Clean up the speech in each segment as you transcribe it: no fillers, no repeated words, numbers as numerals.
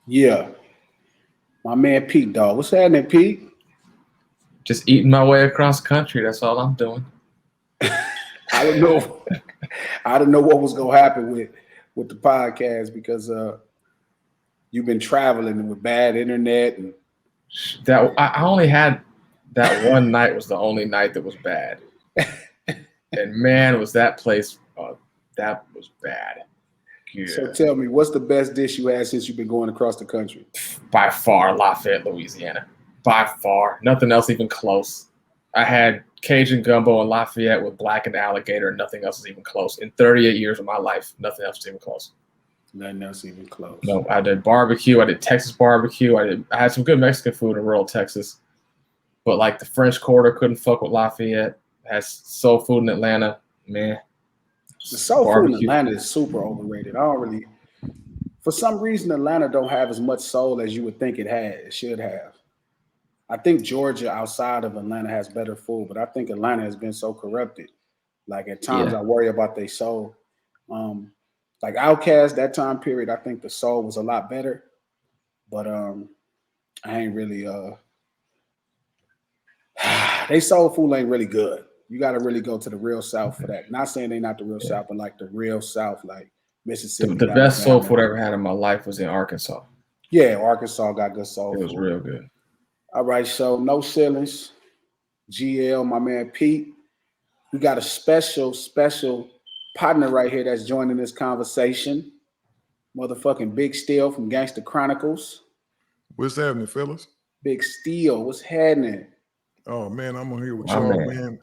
Yeah, my man Pete, dog. What's happening, Pete? Just eating my way across the country. That's all I'm doing. I don't know. I don't know what was gonna happen with the podcast because you've been traveling with bad internet and That I only had that one night was the only night that was bad, and man, was that place that was bad. so Yeah, tell me, what's the best dish you had since you've been going across the country? by far Lafayette, Louisiana. By far, nothing else even close. I had Cajun gumbo in Lafayette with blackened alligator, and nothing else is even close. In 38 years of my life, nothing else is even close. Nothing else even close. No, I did barbecue. I did Texas barbecue. I had some good Mexican food in rural Texas, but like the French Quarter couldn't fuck with Lafayette. Has soul food in Atlanta, man. The soul food in Barbecue. Atlanta is super overrated. I don't really, for some reason, Atlanta don't have as much soul as you would think it should have. I think Georgia outside of Atlanta has better food, but I think Atlanta has been so corrupted. Like at times, Yeah, I worry about their soul. Um, like Outkast, that time period, I think the soul was a lot better, but I ain't really. They soul food ain't really good. You got to really go to the real South for that. Not saying they not the real yeah. South, but like the real South, like The, Mississippi, the best soul Alabama. food I ever had in my life was in Arkansas. Yeah, Arkansas got good It soul was food. real good. All right, so no ceilings. GL, my man Pete. We got a special partner right here that's joining this conversation. Motherfucking Big Steel from Gangster Chronicles. What's happening, fellas? Big Steel, what's happening? Oh man, I'm on here with My y'all, man. man.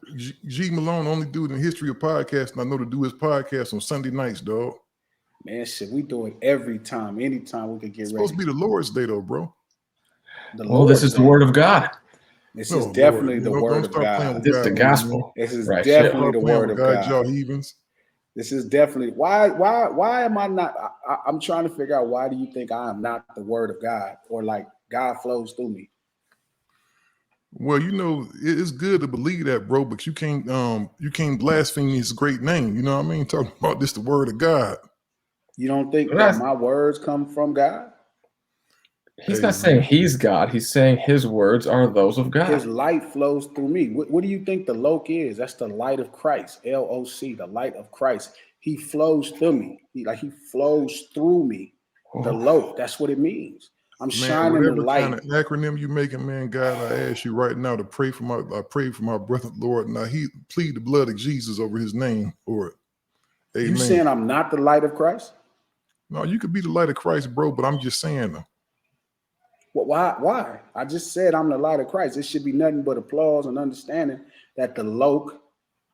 G Malone, only dude in the history of podcasts, and I know to do his podcast on Sunday nights, dog. Man, shit, we do it every time, anytime we can get It's ready. supposed to be the Lord's Day, though, bro. The Well, this Lord's is the Day. word of God. This No, is Lord, definitely the don't word of start playing God. with This is God the on me, man. gospel. This is Right shit. definitely Start the playing word with of God, y'all God. heathens. This is definitely why am I not? I'm trying to figure out why do you think I am not the word of God or like God flows through me? Well, you know, it's good to believe that, bro, but you can't blaspheme his great name. You know what I mean? Talking about this, the word of God. You don't think But that my words come from God? he's Hey, not saying man. he's God. He's saying his words are those of His God. light flows through me. What do you think the loc is? That's the light of Christ. LOC, the light of Christ. He flows through me. He flows through me. The Oh, loc. That's what it means. I'm Man, shining the whatever kind light. of acronym you making, man, God, I ask you right now to I pray for my brother, Lord. Now he plead the blood of Jesus over his name, Lord. You Amen. saying I'm not the light of Christ? No, you could be the light of Christ, bro, but I'm just saying though. Well, why? I just said I'm the light of Christ. It should be nothing but applause and understanding that the LOC,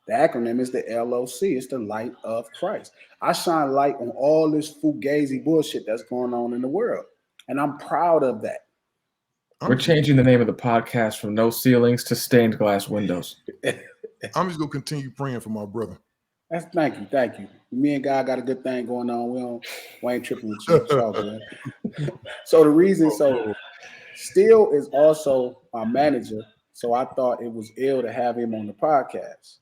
the acronym is the LOC. It's the light of Christ. I shine light on all this fugazi bullshit that's going on in the world. And I'm proud of that. we're I'm just changing the name of the podcast from No Ceilings to Stained Glass Windows. I'm just gonna continue praying for my brother. Thank you. Me and God got a good thing going on. We ain't tripping with you. It's all good. So the reason, Oh, Steele is also our manager. So I thought it was ill to have him on the podcast.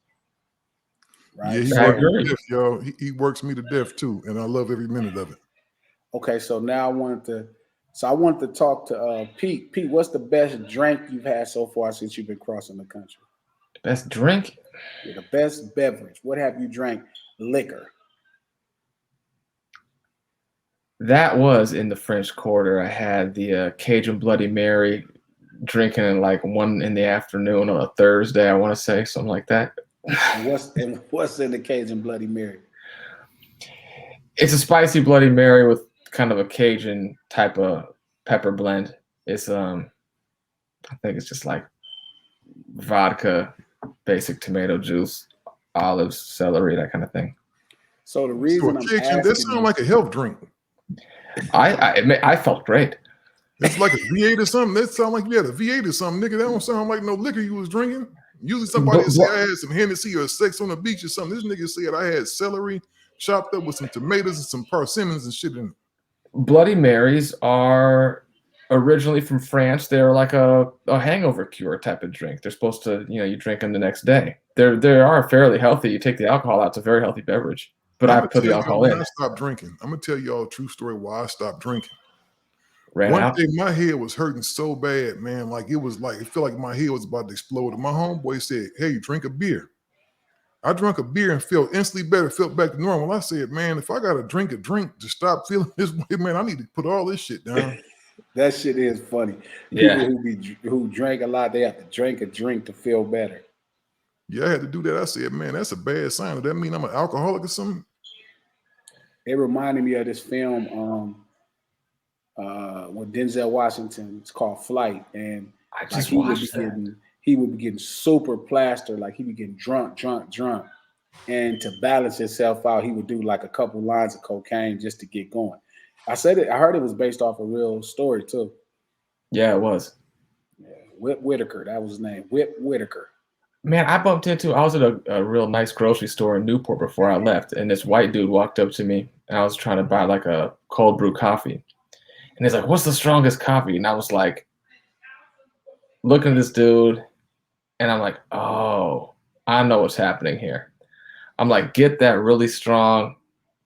yeah, Right. he I works So me to agree. death, y'all. He works me to death too, and I love every minute of it. okay, so now I wanted to talk to Pete. Pete, what's the best drink you've had so far since you've been crossing the country? Best drink? Yeah, the best beverage. What have you drank? Liquor. That was in the French Quarter. I had the Cajun Bloody Mary drinking at like 1 in the afternoon on a Thursday, I want to say, something like that. And what's in the Cajun Bloody Mary? It's a spicy Bloody Mary with kind of a Cajun type of pepper blend. It's I think it's just like vodka, basic tomato juice, olives, celery, that kind of thing. So the So a reason I'm Cajun, that asking sounds you, like a health drink. I felt great. It's like a V8 or something. That sound like you had a V8 or something, nigga. That don't sound like no liquor you was drinking. Usually somebody will say I had some Hennessy or sex on the beach or something. This nigga said I had celery chopped up with some tomatoes and some persimmons and shit in it. Bloody Marys are originally from France. They're like a hangover cure type of drink. They're supposed to, you drink them the next day. They are fairly healthy. You take the alcohol out, it's a very healthy beverage. But I'm I gonna put tell the y'all alcohol when in. I stopped drinking. I'm gonna tell y'all a true story why I stopped drinking. ran One out. day my head was hurting so bad, man. Like it felt like my head was about to explode. And my homeboy said, "Hey, drink a beer." I drank a beer and felt instantly better, felt back to normal. I said, "Man, if I gotta drink a drink to stop feeling this way, man, I need to put all this shit down." That shit is funny. Yeah. People who drank a lot, they have to drink a drink to feel better. Yeah, I had to do that. I said, "Man, that's a bad sign. Does that mean I'm an alcoholic or something?" It reminded me of this film with Denzel Washington. It's called Flight, and I like just watched that. he would be getting super plastered, like he would be getting drunk, and to balance himself out, he would do like a couple lines of cocaine just to get going. I heard it was based off a real story too. Yeah, it was. Yeah, Whip Whitaker, that was his name. Whip Whitaker. Man, I was at a real nice grocery store in Newport before I left, and this white dude walked up to me, and I was trying to buy like a cold brew coffee. And he's like, "What's the strongest coffee?" And I was like, looking at this dude, and I'm like, "Oh, I know what's happening here." I'm like, "Get that really strong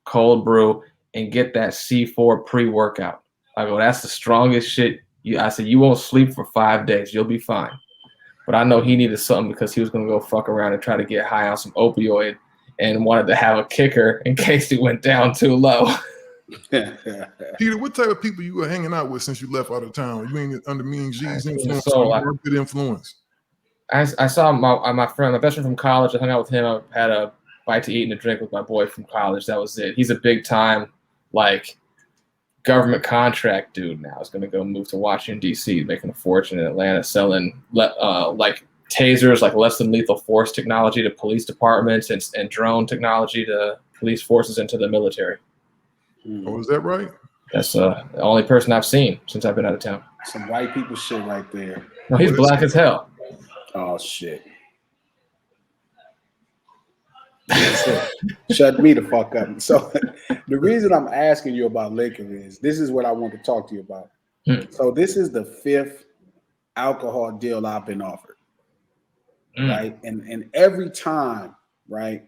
cold brew and get that C4 pre-workout." I go, "That's the strongest shit." I said, "You won't sleep for 5 days. You'll be fine." But I know he needed something because he was going to go fuck around and try to get high on some opioid and wanted to have a kicker in case he went down too low. Peter, what type of people you were hanging out with since you left out of town? You ain't under Mean G's influence or good influence? I saw my friend, my best friend from college. I hung out with him. I had a bite to eat and a drink with my boy from college. That was it. He's a big time, like, government contract dude now. He's going to go move to Washington, D.C., making a fortune in Atlanta, selling like tasers, like less than lethal force technology to police departments and drone technology to police forces and to the military. Oh, is that right? That's the only person I've seen since I've been out of town. Some white people shit right there. No, he's black as hell. Oh shit. Shut me the fuck up. So the reason I'm asking you about liquor is this is what I want to talk to you about. So this is the 5th alcohol deal I've been offered. Right. And every time, right,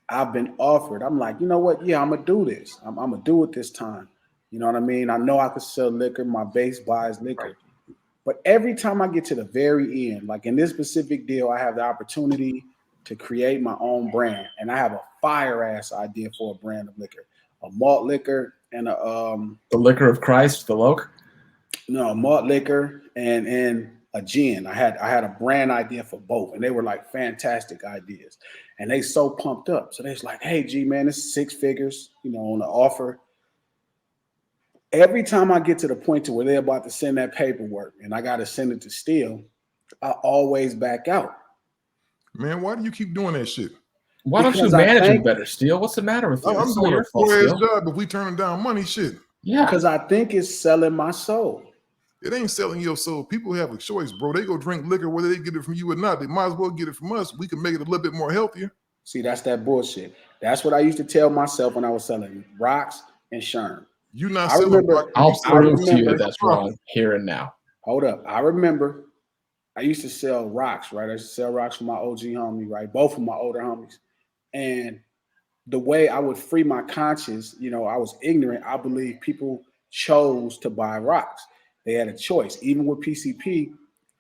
I've been offered, I'm like, you know what? Yeah, I'm gonna do this. I'm gonna do it this time. You know what I mean? I know I could sell liquor. My base buys liquor. Right. But every time I get to the very end, like in this specific deal, I have the opportunity to create my own brand. And I have a fire ass idea for a brand of liquor, a malt liquor and the liquor of Christ, the Loke? No, a malt liquor and a gin. I had a brand idea for both, and they were like fantastic ideas. And they so pumped up. So they was like, "Hey, G man, it's 6 figures, on the offer." Every time I get to the point to where they're about to send that paperwork and I got to send it to Steele, I always back out. Man, why do you keep doing that shit? Why don't you manage it better, Steele? What's the matter with you? I'm doing a 4-ass job, but we turning down money, shit. Yeah. Because I think it's selling my soul. It ain't selling your soul. People have a choice, bro. They go drink liquor, whether they get it from you or not. They might as well get it from us. We can make it a little bit more healthier. See, that's that bullshit. That's what I used to tell myself when I was selling rocks and Sherm. You're not selling rock. I'll prove to you that that's wrong here and now. Hold up. I remember I used to sell rocks, right? I used to sell rocks for my OG homie, right? Both of my older homies. And the way I would free my conscience, I was ignorant. I believe people chose to buy rocks. They had a choice. Even with PCP,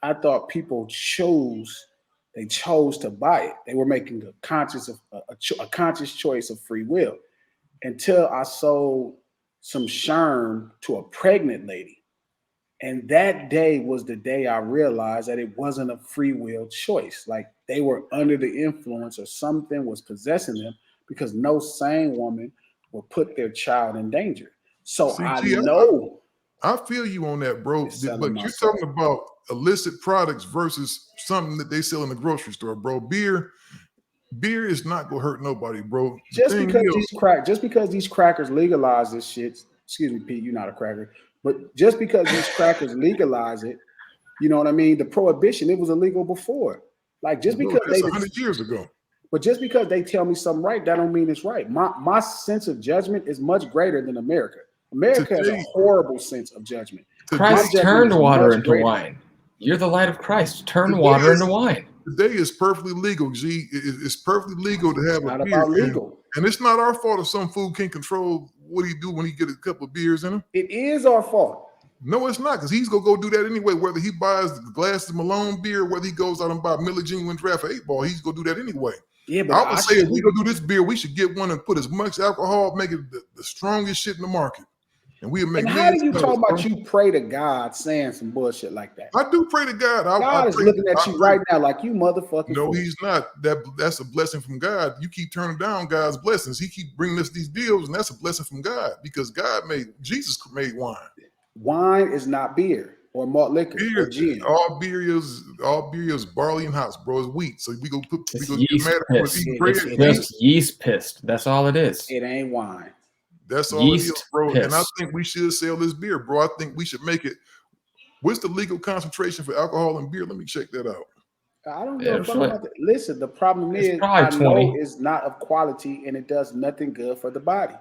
I thought people chose to buy it. They were making a conscious choice of free will until I sold some Sherm to a pregnant lady. And that day was the day I realized that it wasn't a free will choice. Like they were under the influence or something was possessing them, because no sane woman will put their child in danger. So I feel you on that, bro. But you're talking about illicit products versus something that they sell in the grocery store, bro. Beer is not gonna hurt nobody, bro. Just because these crackers legalize this shit. Excuse me, Pete, you're not a cracker. But just because these crackers legalize it, you know what I mean? The prohibition, it was illegal before. Like just because that's 100 years ago. But just because they tell me something right, that don't mean it's right. My sense of judgment is much greater than America. America has a horrible sense of judgment. Christ turned water into wine. You're the light of Christ. Turn water into wine. Today is perfectly legal, G. It's perfectly legal to have a beer. About legal. And it's not our fault if some fool can't control what he do when he get a couple of beers in him. It is our fault. No, it's not, because he's gonna go do that anyway. Whether he buys the glasses of Malone beer, whether he goes out and buy Miller Genuine Draft for 8 Ball, he's gonna do that anyway. Yeah, but I would say if we go do this beer, we should get one and put as much alcohol, make it the strongest shit in the market, and we'll make. And how do you talk about you pray to God saying some bullshit like that? I do pray to God. God is looking at you right now like you motherfucking. No, fool. he's not. That's a blessing from God. You keep turning down God's blessings. He keep bringing us these deals, and that's a blessing from God because Jesus made wine. Wine is not beer or malt liquor or gin. All beer is barley and hops, bro. It's wheat. So we go It's yeast pissed. It's just yeast pissed. That's all it is. It ain't wine. That's all yeast it is, bro. pissed. And I think we should sell this beer, bro. I think we should make it. What's the legal concentration for alcohol and beer? Let me check that out. I don't know. Listen, the problem is I know it's not of quality and it does nothing good for the body.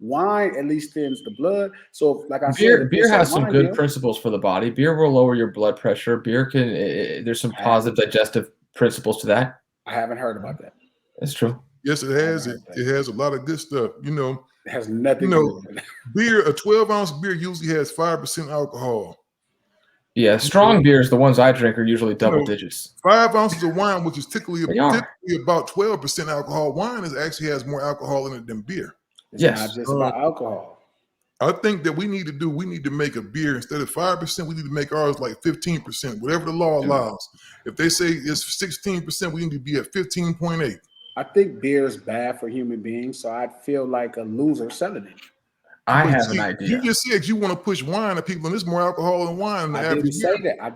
Wine at least thins the blood. So, like I said, beer has some good principles for the body. Beer will lower your blood pressure. Beer can. There's some positive digestive principles to that. I haven't heard about that. That's true. Yes, it has. It has a lot of good stuff. You know, it has nothing. Beer. A 12-ounce beer usually has 5% alcohol. Yeah, strong beers, the ones I drink, are usually double digits. 5 ounces of wine, which is typically about 12% alcohol. Wine actually has more alcohol in it than beer. It's not just about alcohol. I think that we need to make a beer instead of 5%, we need to make ours like 15%, whatever the law allows. If they say it's 16%, we need to be at 15.8. I think beer is bad for human beings, so I'd feel like a loser selling it. I have an idea. You just said you want to push wine to people, and there's more alcohol than wine. I didn't say that. I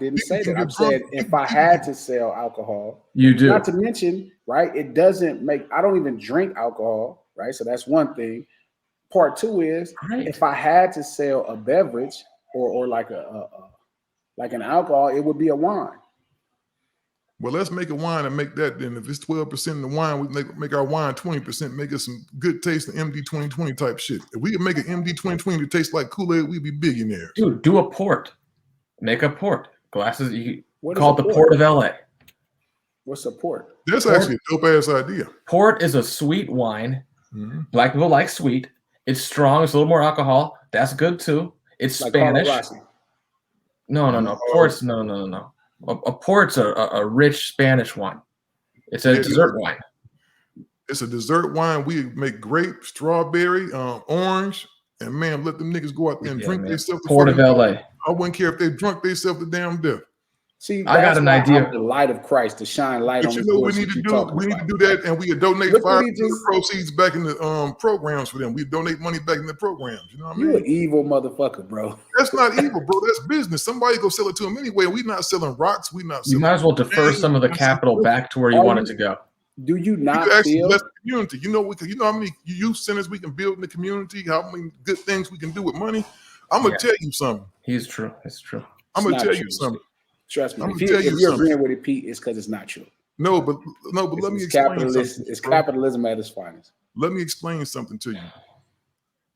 said if I had to sell alcohol, you do. Not to mention, right? It doesn't make. I don't even drink alcohol, right? So that's one thing. Part two is if I had to sell a beverage or like like an alcohol, it would be a wine. Well, let's make a wine and make that. Then if it's 12% in the wine, we make our wine 20%. Make us some good taste of MD 2020 type shit. If we could make an MD 2020 that tastes like Kool-Aid, we'd be billionaires. Dude, do a port. Make a port. Glasses. You call it the Port of LA. What's a port? That's actually a dope ass idea. Port is a sweet wine. Mm-hmm. Black people like sweet. It's strong. It's a little more alcohol. That's good too. It's like Spanish. No. Ports. No. A port's a rich Spanish wine. It's a dessert wine. It's a dessert wine. We make grape, strawberry, orange, and man, let them niggas go out there and drink themselves. Port of LA. I wouldn't care if they drunk themselves to damn death. See, I got an idea. The light of Christ to shine light on. You know what we need to do? We need to do that, and we donate 5% of the proceeds back in the programs for them. We donate money back in the programs. You know what I mean? You an evil motherfucker, bro. That's not evil, bro. That's business. Somebody go sell it to them anyway. We're not selling rocks. We're not. You might as well defer some of the capital back to where you want it to go. Do you not feel bless the community? You know how many youth centers we can build in the community. How many good things we can do with money. I'm gonna tell you something. He's true. It's true. I'm gonna tell you something. Trust me. If you're agreeing with it, Pete, it's because it's not true. No, but let me explain something. It's capitalism at its finest. Let me explain something to you.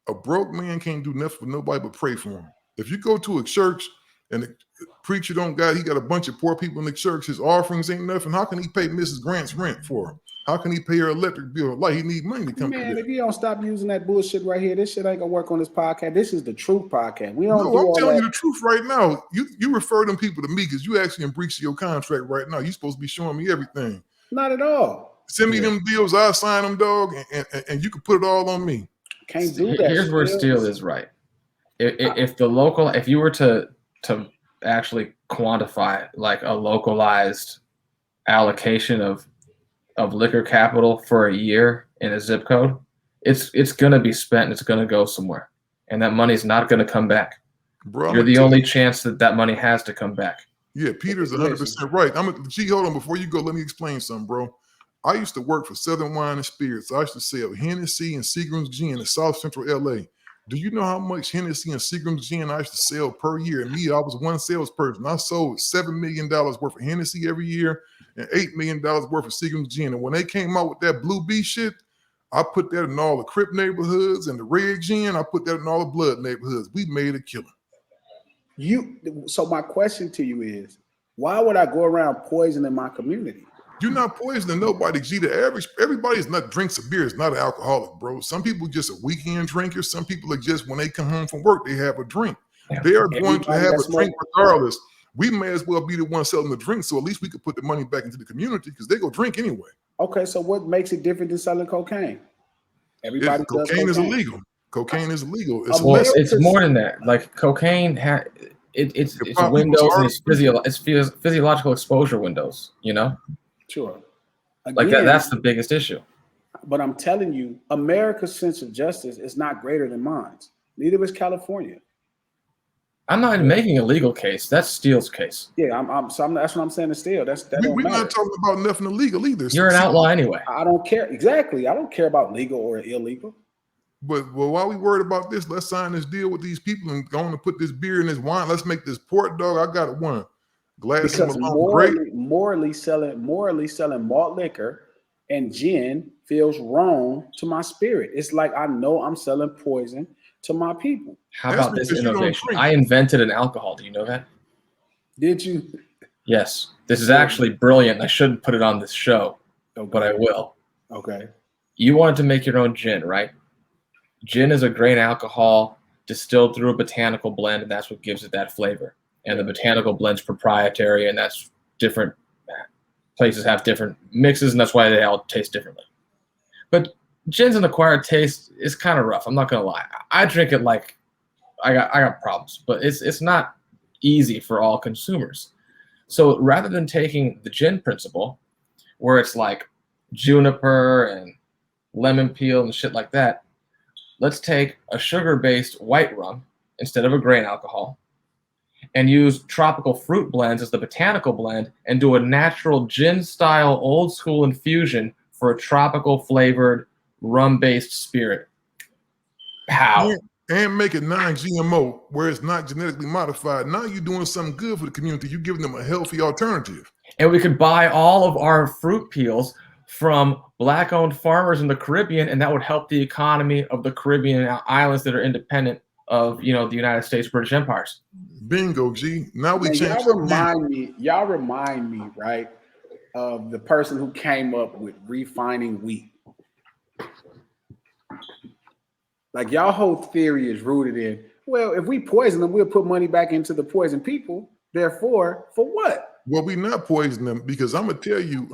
A broke man can't do nothing for nobody but pray for him. If you go to a church and the preacher he got a bunch of poor people in the church, his offerings ain't nothing. How can he pay Mrs. Grant's rent for him? How can he pay her electric bill? Like he need money to come. Man, if you don't stop using that bullshit right here, this shit ain't gonna work on this podcast. This is the truth podcast. We don't. No, I'm telling you the truth right now. You refer them people to me because you actually in breach of your contract right now. You supposed to be showing me everything. Not at all. Send me them deals. I sign them, dog, and you can put it all on me. Can't do that. Here's where Steele is right. If you were to actually quantify like a localized allocation of liquor capital for a year in a zip code, it's going to be spent and it's going to go somewhere. And that money's not going to come back. Bro, you're the only chance that money has to come back. Yeah, Peter's 100% right. Hold on. Before you go, let me explain something, bro. I used to work for Southern Wine and Spirits. I used to sell Hennessy and Seagram's Gin in South Central LA. Do you know how much Hennessy and Seagram's Gin I used to sell per year? And I was one salesperson. I sold $7 million worth of Hennessy every year and $8 million worth of Seagram's Gin. And when they came out with that Blue Bee shit, I put that in all the Crip neighborhoods and the Red Gin. I put that in all the Blood neighborhoods. We made a killing. So my question to you is, why would I go around poisoning my community? You're not poisoning nobody. Gee, everybody's not drinks a beer is not an alcoholic, bro. Some people just a weekend drinker. Some people are just when they come home from work, they have a drink. They are going to Everybody have that's a drink regardless. We may as well be the one selling the drink, so at least we could put the money back into the community because they go drink anyway. Okay, so what makes it different than selling cocaine? Everybody does Cocaine is cocaine. illegal. Cocaine is illegal. Well, Well, It's it's more than that. Like cocaine, it's pop windows people's and it's physiological exposure windows. You know, sure. like Again, that's the biggest issue. but I'm telling you, America's sense of justice is not greater than mine. Neither is California. I'm not even making a legal case. That's Steele's case. Yeah, that's what I'm saying. Still, that don't we're matter. not talking about nothing illegal either. You're an outlaw anyway. I don't care. Exactly. I don't care about legal or illegal. But while we worried about this, let's sign this deal with these people and go on to put this beer in this wine. Let's make this port dog. I got one glass Because of Malone. morally selling malt liquor and gin feels wrong to my spirit. It's like I know I'm selling poison to my people. How about this innovation? I invented an alcohol. Do you know that? Did you? Yes. This is actually brilliant. I shouldn't put it on this show, but I will. Okay. You wanted to make your own gin, right? Gin is a grain alcohol distilled through a botanical blend, and that's what gives it that flavor. And the botanical blend's proprietary, and that's different. Places have different mixes, and that's why they all taste differently. But gin's an acquired taste is kind of rough. I'm not gonna lie. I drink it like I got problems, but it's not easy for all consumers. So rather than taking the gin principle, where it's like juniper and lemon peel and shit like that, let's take a sugar-based white rum instead of a grain alcohol and use tropical fruit blends as the botanical blend and do a natural gin-style old-school infusion for a tropical flavored rum-based spirit. How? And make it non-GMO where it's not genetically modified. Now you're doing something good for the community. You're giving them a healthy alternative. And we could buy all of our fruit peels from Black-owned farmers in the Caribbean, and that would help the economy of the Caribbean islands that are independent of, the United States, British empires. Bingo, G. Now we change. Y'all remind me, right, of the person who came up with refining wheat. Like y'all whole theory is rooted in, well, if we poison them, we'll put money back into the poison people. Therefore, for what? Well, we not poisoning them because I'm gonna tell you,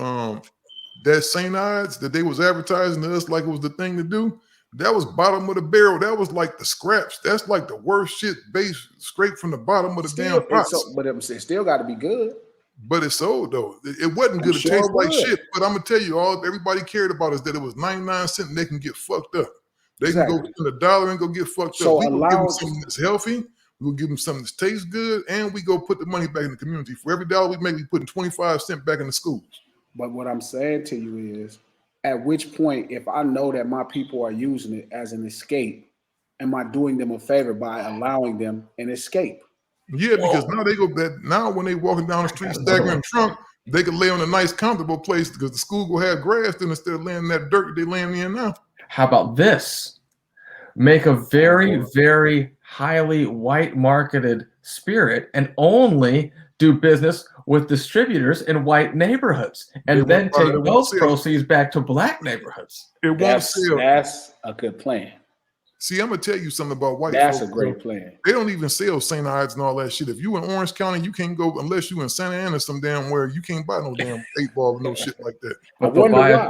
that St. Ides that they was advertising to us like it was the thing to do, that was bottom of the barrel. That was like the scraps. That's like the worst shit base scraped from the bottom of the damn pots. But it still got to be good. But it's sold though. It wasn't good. It tastes like shit. But I'm gonna tell you, all everybody cared about is that it was 99 cents and they can get fucked up. They can go spend $1 and go get fucked up. We will give them something that's healthy. We will give them something that tastes good, and we go put the money back in the community. For every $1 we make, we putting 25 cents back in the schools. But what I'm saying to you is, at which point, if I know that my people are using it as an escape, am I doing them a favor by allowing them an escape? Yeah, because now they go that now when they walking down the street staggering trunk, they can lay on a nice, comfortable place because the school will have grass then instead of laying in that dirt that they laying in now. How about this? Make a very, very highly white marketed spirit and only do business with distributors in white neighborhoods, and then take those proceeds back to black neighborhoods. It won't sell. That's a good plan. See, I'm gonna tell you something about white folks. That's a great plan. They don't even sell St. Ides and all that shit. If you in Orange County, you can't go unless you in Santa Ana some damn where. You can't buy no damn 8-ball and no shit like that. But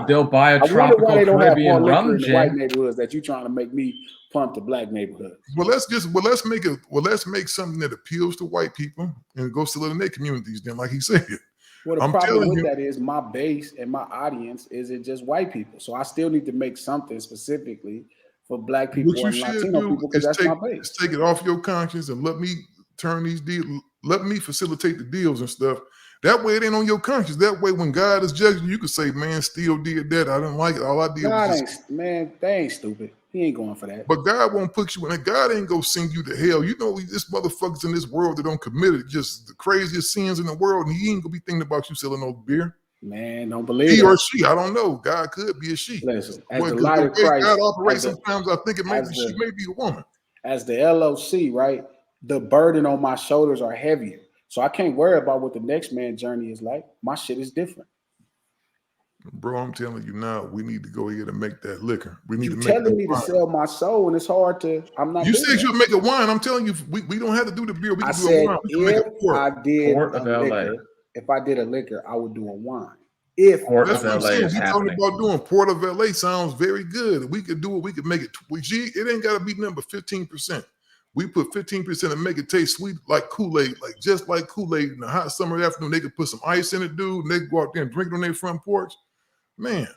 they'll buy a tropical Caribbean rum gin. White neighborhoods that you trying to make me pump the black neighborhood. Well, let's make something that appeals to white people and go sell it in their communities. Then, like he said. Well, the problem with that is my base and my audience isn't just white people, so I still need to make something specifically for black people and Latino people because that's my base. Just take it off your conscience and let me turn these deals. Let me facilitate the deals and stuff. That way it ain't on your conscience. That way when God is judging you can say, man, Steele did that. I didn't like it. All I did was just... Man, they ain't stupid. He ain't going for that. But God won't put you in it. God ain't gonna send you to hell. You know, this motherfuckers in this world that don't commit it, just the craziest sins in the world, and he ain't gonna be thinking about you selling no beer. Man, don't believe he or she. I don't know. God could be a she. Listen, as the light of Christ, God operates sometimes. I think it may be she may be a woman. As the LOC, right? The burden on my shoulders are heavier, so I can't worry about what the next man's journey is like. My shit is different. Bro, I'm telling you now, we need to go ahead and make that liquor. We need You to make that telling me to wine. sell my soul, and it's hard to. I'm not You doing said that. you'll make a wine. I'm telling you, we don't have to do the beer. We I can do a said wine. We can make if a port. I did Port a of LA. liquor, if I did a liquor, I would do a wine. If Port That's of what I'm LA saying. is We talking happening. about doing Port of LA sounds very good. We could do it. We could make it. It ain't got to be nothing but 15%. We put 15% and make it taste sweet like Kool-Aid, like just like Kool-Aid in a hot summer afternoon. They could put some ice in it, dude, and they go out there and drink it on their front porch. Man,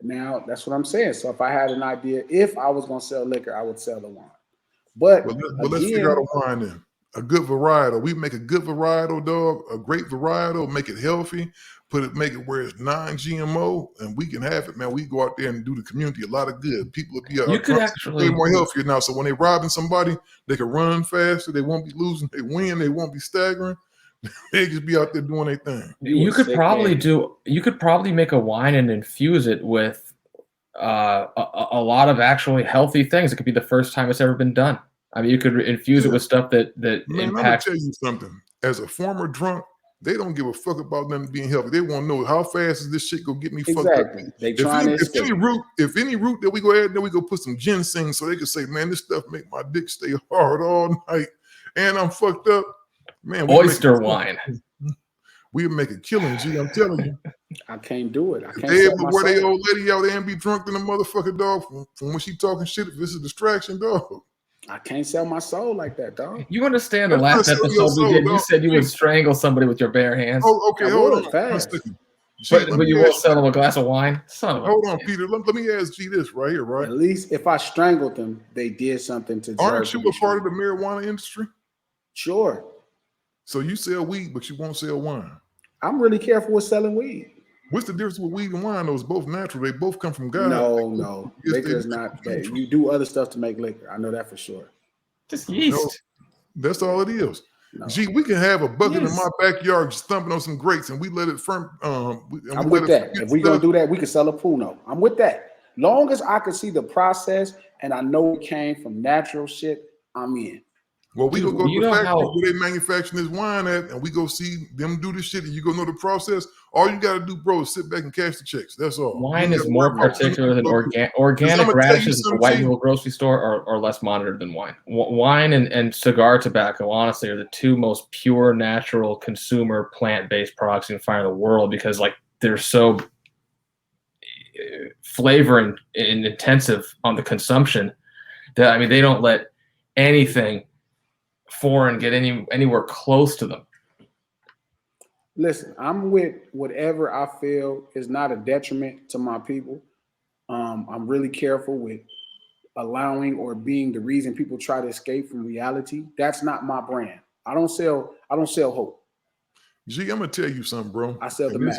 now that's what I'm saying. So if I had an idea, if I was gonna sell liquor, I would sell the wine. But let's figure out again, a wine then. A good varietal. We make a good varietal, dog. A great varietal. Make it healthy. Make it where it's non-GMO, and we can have it, man. We go out there and do the community a lot of good. People will be You could way actually more healthier now. So when they're robbing somebody, they can run faster. They won't be losing. They win. They won't be staggering. They just be out there doing their thing. you could probably make a wine and infuse it with a lot of actually healthy things. It could be the first time it's ever been done. I mean, you could infuse it with stuff that Man, impacts. I'm gonna tell you something. As a former drunk, they don't give a fuck about them being healthy. They want to know how fast is this shit gonna get me fucked up. exactly. They trying to escape. If any root that we go ahead, then we go put some ginseng so they can say, man, this stuff make my dick stay hard all night, and I'm fucked up. Man, Oyster wine. We make a killing, G. I'm telling you. I can't do it. I can't. They sell able my to wear their soul. old lady out there and be drunk than a motherfucker, dog. From when she talking shit, if it's a distraction, dog. I can't sell my soul like that, dog. You understand the That's last not selling your episode we soul, did? You dog. said you would strangle somebody with your bare hands, Oh, okay, I hold would, on. fast. One second. G, but let me you won't ask sell them a glass of wine. Son of a Hold on, bitch. Peter. Let me ask G this right here, right? At least if I strangled them, they did something to deserve. Aren't you a part of the marijuana industry? Sure. So you sell weed, but you won't sell wine. I'm really careful with selling weed. What's the difference with weed and wine? Those both natural. They both come from God. No. Yes, Liquor is not that. You do other stuff to make liquor. I know that for sure. Just yeast. That's all it is. No. Gee, we can have a bucket in Yes. my backyard just thumping on some grapes, and we let it firm. I'm with that. If we're gonna do that, we can sell a Puno. I'm with that. Long as I can see the process and I know it came from natural shit, I'm in. Well, we Dude, go to you the know factory how- where they manufacturing this wine at, and we go see them do this shit, and you go know the process. All you got to do, bro, is sit back and cash the checks. That's all. Wine You is gotta more worry about particular than I'ma organic tell you radishes at the something, white G. people grocery store are less monitored than wine. Wine and cigar tobacco, honestly, are the two most pure, natural consumer plant-based products you can find in the world because, like, they're so flavor and intensive on the consumption that, I mean, they don't let anything foreign get anywhere close to them. Listen, I'm with whatever I feel is not a detriment to my people. I'm really careful with allowing or being the reason people try to escape from reality. That's not my brand. I don't sell hope. G, I'm gonna tell you something, bro. I sell the map.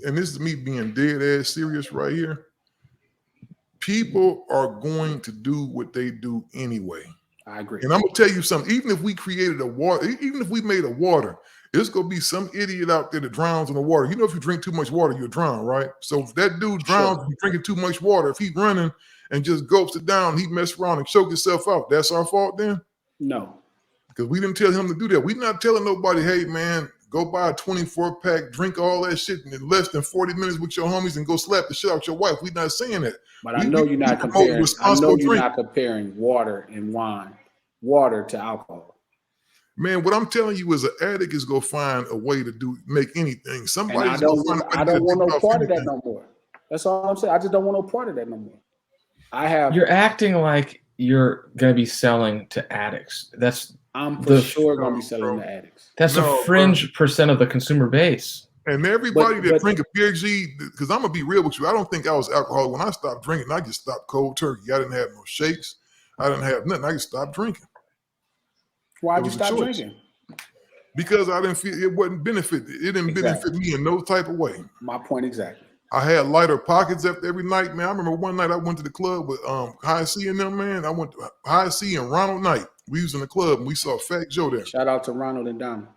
And this is me being dead ass serious right here. People are going to do what they do anyway. I agree. And I'm gonna tell you something. Even if we created a water, even if we made a water, there's gonna be some idiot out there that drowns in the water. You know, if you drink too much water, you'll drown, right? So if that dude drowns, Sure. drinking too much water, if he's running and just gulps it down, he mess around and choke himself out. That's our fault then? No. Because we didn't tell him to do that. We're not telling nobody, hey man, go buy a 24-pack, drink all that shit in less than 40 minutes with your homies and go slap the shit out your wife. We're not saying that. But I know you're not comparing. I know you're not comparing water and wine, water to alcohol. Man, what I'm telling you is an addict is gonna find a way to make anything. And I don't want no part of that no more. That's all I'm saying. I just don't want no part of that no more. You're acting like you're gonna be selling to addicts. I'm for sure gonna be selling to addicts. That's a fringe percent of the consumer base. And everybody that drink a beer, G, because I'm gonna be real with you, I don't think I was alcoholic when I stopped drinking. I just stopped cold turkey. I didn't have no shakes. I didn't have nothing. I just stopped drinking. Why'd you stop drinking? Because I didn't feel it wasn't benefit. It didn't benefit me in no type of way. My point exactly. I had lighter pockets after every night, man. I remember one night I went to the club with High C and them, man. I went to High C and Ronald Knight. We was in the club and we saw Fat Joe there. Shout out to Ronald and Donald.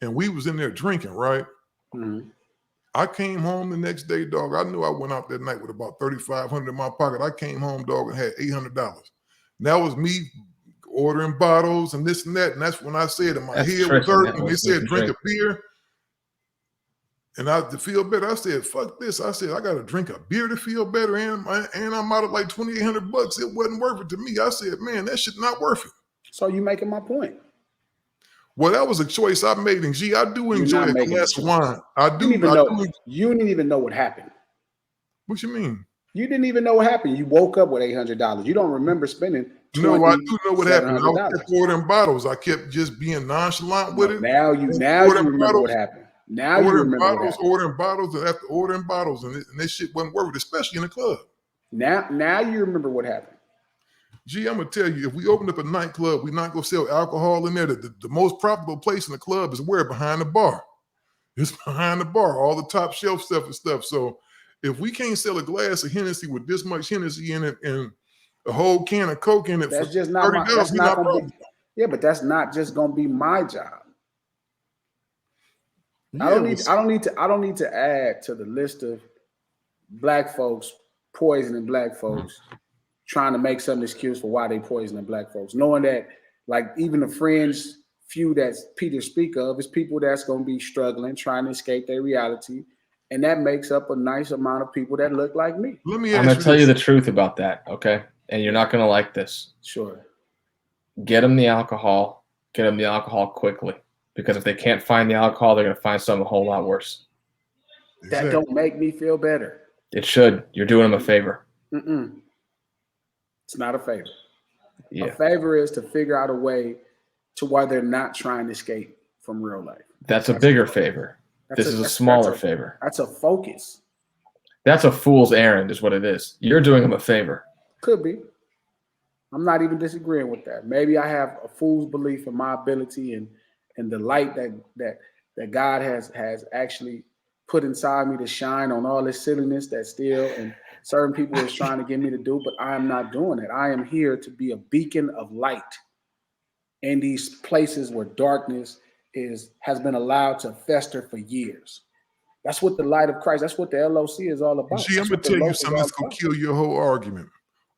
And we was in there drinking, right? Mm-hmm. I came home the next day, dog. I knew I went out that night with about $3,500 in my pocket. I came home, dog, and had $800. And that was me ordering bottles and this and that. And that's when I said, and my head was hurting. And they said, drink a beer. And to feel better, I said, fuck this. I said, I got to drink a beer to feel better. And I'm out of like $2,800. It wasn't worth it to me. I said, man, that shit not worth it. So you making my point. Well, that was a choice I made. And I do enjoy a glass of wine. You didn't even know what happened. What you mean? You didn't even know what happened. You woke up with $800. You don't remember spending No, I do know what happened. I kept ordering bottles. I kept just being nonchalant with it. Now you remember what happened. Now you remember ordering bottles, and after ordering bottles, and this shit wasn't worth it, especially in the club. Now you remember what happened. Gee, I'm gonna tell you, if we open up a nightclub, we're not gonna sell alcohol in there. The most profitable place in the club is where? Behind the bar. It's behind the bar, all the top shelf stuff and stuff. So if we can't sell a glass of Hennessy with this much Hennessy in it and a whole can of Coke in it, that's just not my, that's not gonna be, yeah, but that's not just gonna be my job. Yeah, I don't need to add to the list of black folks poisoning black folks, trying to make some excuse for why they poisoning black folks, knowing that like even the fringe few that Peter speak of is people that's going to be struggling, trying to escape their reality, and that makes up a nice amount of people that look like me. I'm going to tell you the truth about that, okay? And you're not going to like this. Sure. Get them the alcohol. Get them the alcohol quickly. Because if they can't find the alcohol, they're going to find something a whole lot worse. That don't make me feel better. It should. You're doing them a favor. It's not a favor. Yeah. A favor is to figure out a way to why they're not trying to escape from real life. That's a bigger favor. This is a smaller favor. That's a focus. That's a fool's errand is what it is. You're doing them a favor. Could be. I'm not even disagreeing with that. Maybe I have a fool's belief in my ability and the light that God has actually put inside me to shine on all this silliness that still and certain people is trying to get me to do, but I am not doing it. I am here to be a beacon of light in these places where darkness has been allowed to fester for years. That's what the light of Christ, that's what the LOC is all about. Gee, I'm going to tell you something that's going to kill your whole argument.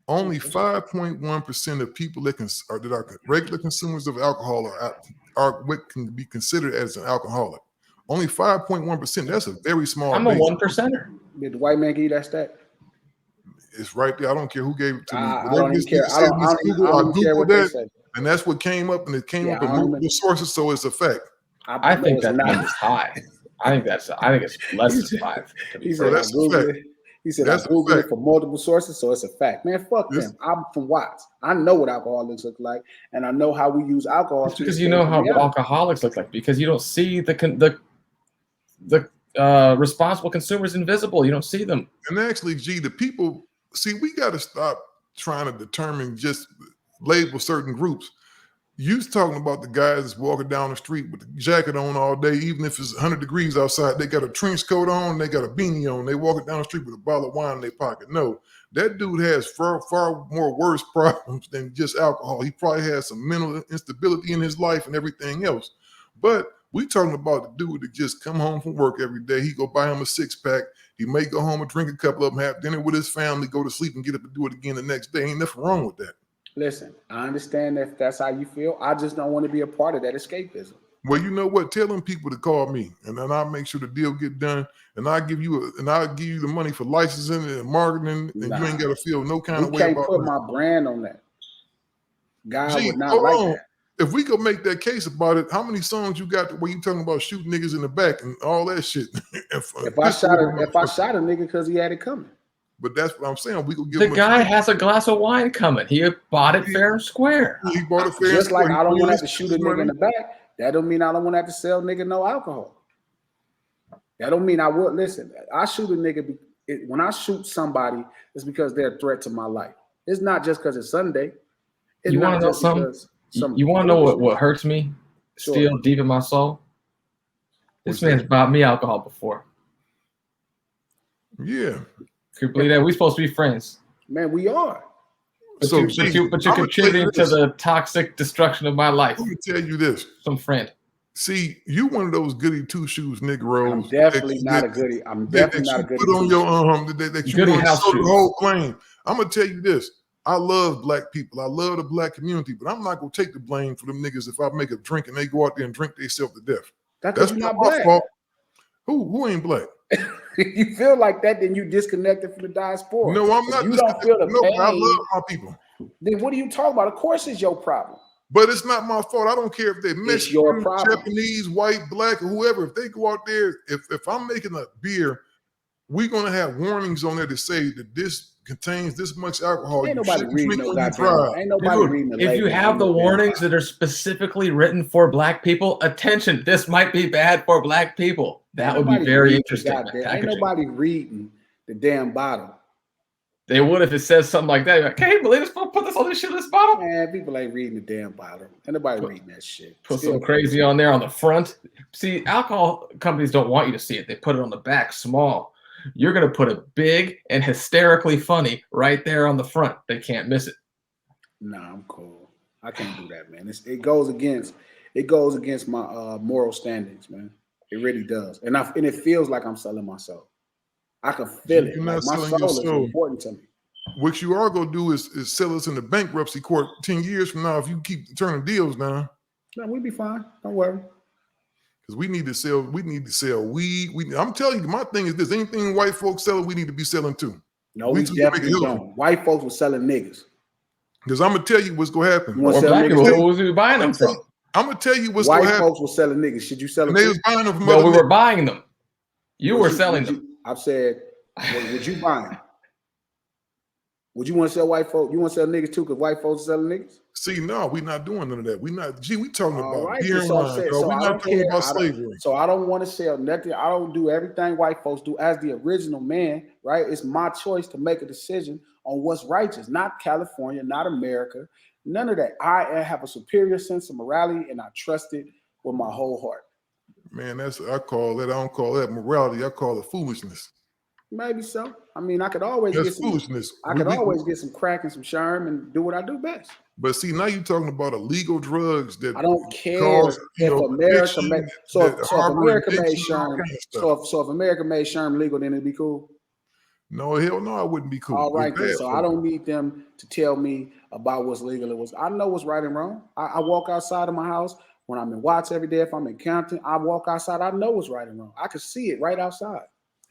Only 5.1% of people that are regular consumers of alcohol are what can be considered as an alcoholic. Only 5.1%. That's a very small. I'm a 1%er. Did the white man give you that stat? It's right there. I don't care who gave it to me. I don't even care. I don't care what they say. And that's what came up, and it came up in multiple sources, so it's a fact. I think that number's high. I think it's less than 5. He said that's a fact. He said I Googled it for multiple sources, so it's a fact. Man, fuck them. I'm from Watts. I know what alcoholics look like, and I know how we use alcohol. Because you know how alcoholics look like. Because you don't see the responsible consumers invisible. You don't see them. And actually, G, the people we got to stop trying to determine, just label certain groups. You talking about the guys that's walking down the street with the jacket on all day, even if it's 100 degrees outside, they got a trench coat on, they got a beanie on, they walking down the street with a bottle of wine in their pocket. No, that dude has far more worse problems than just alcohol. He probably has some mental instability in his life and everything else. But we talking about the dude that just come home from work every day. He go buy him a 6-pack. He may go home and drink a couple of them, have dinner with his family, go to sleep and get up and do it again the next day. Ain't nothing wrong with that. Listen, I understand if that's how you feel. I just don't want to be a part of that escapism. Well, you know what? Tell them people to call me, and then I'll make sure the deal get done. And I'll give you the money for licensing and marketing, and you ain't got to feel no kind of way about it. You can't put my brand on that. God would not like that. If we could make that case about it, how many songs you got where you talking about shooting niggas in the back and all that shit? if I shot a nigga because he had it coming. But that's what I'm saying. We could give the guy has a glass of wine coming. He bought it fair and square. He bought it fair just and square. Like I don't want to have to shoot a nigga in the back. That don't mean I don't want to have to sell nigga no alcohol. That don't mean I would. Listen, I shoot a nigga. When I shoot somebody, it's because they're a threat to my life. It's not just because it's Sunday. It's you want to know something? You want to know what hurts me still deep in my soul? This man's bought me alcohol before. Yeah. Can you believe that? We're supposed to be friends. Man, we are. But you're contributing to the toxic destruction of my life. Let me tell you this. Some friend. See, you one of those goody two-shoes Negroes. I'm definitely not a goody. I'm definitely not a goody. Put on your that you want to show the whole claim. I'm gonna tell you this. I love black people. I love the black community, but I'm not gonna take the blame for them niggas if I make a drink and they go out there and drink themselves to death. That's not my fault. Who ain't black? You feel like that, then you disconnected from the diaspora. No, I'm not. You don't feel the no, pain. I love my people. Then what are you talking about? Of course, it's your problem. But it's not my fault. I don't care if they're It's your Mexican, problem. Japanese, white, black, or whoever. If they go out there, if I'm making a beer, we're gonna have warnings on there to say that this contains this much alcohol. Ain't You nobody shouldn't reading drink no when you goddamn. drive. Ain't nobody Dude, reading the if you labels have on the no damn warnings bottle. that are specifically written for black people, attention, this might be bad for black people. That Ain't would be nobody very reading interesting. the goddamn- Ain't packaging. nobody reading the damn bottle. They would if it says something like that. You're like, can you believe this? Put this on this shit in this bottle? Man, people ain't reading the damn bottle. Ain't nobody reading that shit. Put Still some crazy on there on the front. See, alcohol companies don't want you to see it. They put it on the back small. You're going to put it big and hysterically funny right there on the front. They can't miss it. Nah, I'm cool. I can't do that, man. It goes against my moral standings, man. It really does. And it feels like I'm selling my soul. I can feel it. You're Like not my selling your soul is soul. important to me. What you are gonna do is sell us in the bankruptcy court 10 years from now if you keep turning deals down. No, we'll be fine. Don't worry. Because we need to sell weed. I'm telling you, my thing is this: anything white folks selling, we need to be selling too. No, we definitely don't. White folks were selling niggas. Because I'm gonna tell you what's gonna happen. You want to Or sell black people, niggas? who was we buying them from? I'm gonna tell you what's gonna White happen. folks were selling niggas. Should you sell them? And they too? was buying them from No, other we were niggas. buying them. You were selling them. I've said, would you buy them? Would you want to sell white folks? You want to sell niggas too? Because white folks are selling niggas. See, no, we're not doing none of that. We talking All about right, beer and so wine, dog. We're not talking about slavery. So I don't want to sell nothing. I don't do everything white folks do as the original man, right? It's my choice to make a decision on what's righteous, not California, not America, none of that. I have a superior sense of morality and I trust it with my whole heart. Man, I don't call that morality. I call it foolishness. Maybe so. I mean, I could always That's get some foolishness. I could always get some crack and some sherm and do what I do best. But see, now you're talking about illegal drugs that I don't care cause, if America made if America made addiction, sherm. So if America made sherm legal, then it'd be cool. No, hell no, I wouldn't be cool. All right, It's then. bad So for I me. don't need them to tell me about what's legal and what's. I know what's right and wrong. I walk outside of my house when I'm in Watts every day. If I'm in Compton, I walk outside. I know what's right and wrong. I can see it right outside.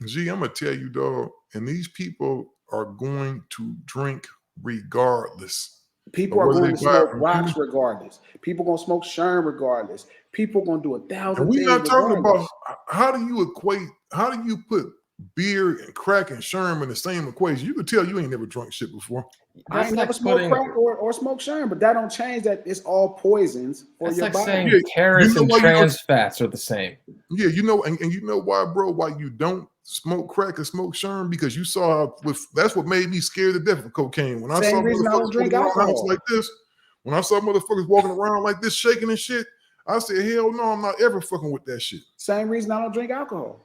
Gee, I'm gonna tell you, dog. And these people are going to drink regardless. People are going to smoke rocks regardless. People gonna smoke sherm regardless. People gonna do 1,000 And we're things. not talking regardless. about how do you put beer and crack and sherm in the same equation? You could tell you ain't never drunk shit before. I ain't never smoked crack or smoked sherm, but that don't change that it's all poisons for your body. Saying carrots and trans fats are the same. Yeah, you know, and you know why, bro? Why you don't smoke crack and smoke sherm? Because you saw that's what made me scared to death of cocaine. When I saw motherfuckers walking around like this, when I saw motherfuckers walking around like this, shaking and shit, I said, hell no, I'm not ever fucking with that shit. Same reason I don't drink alcohol.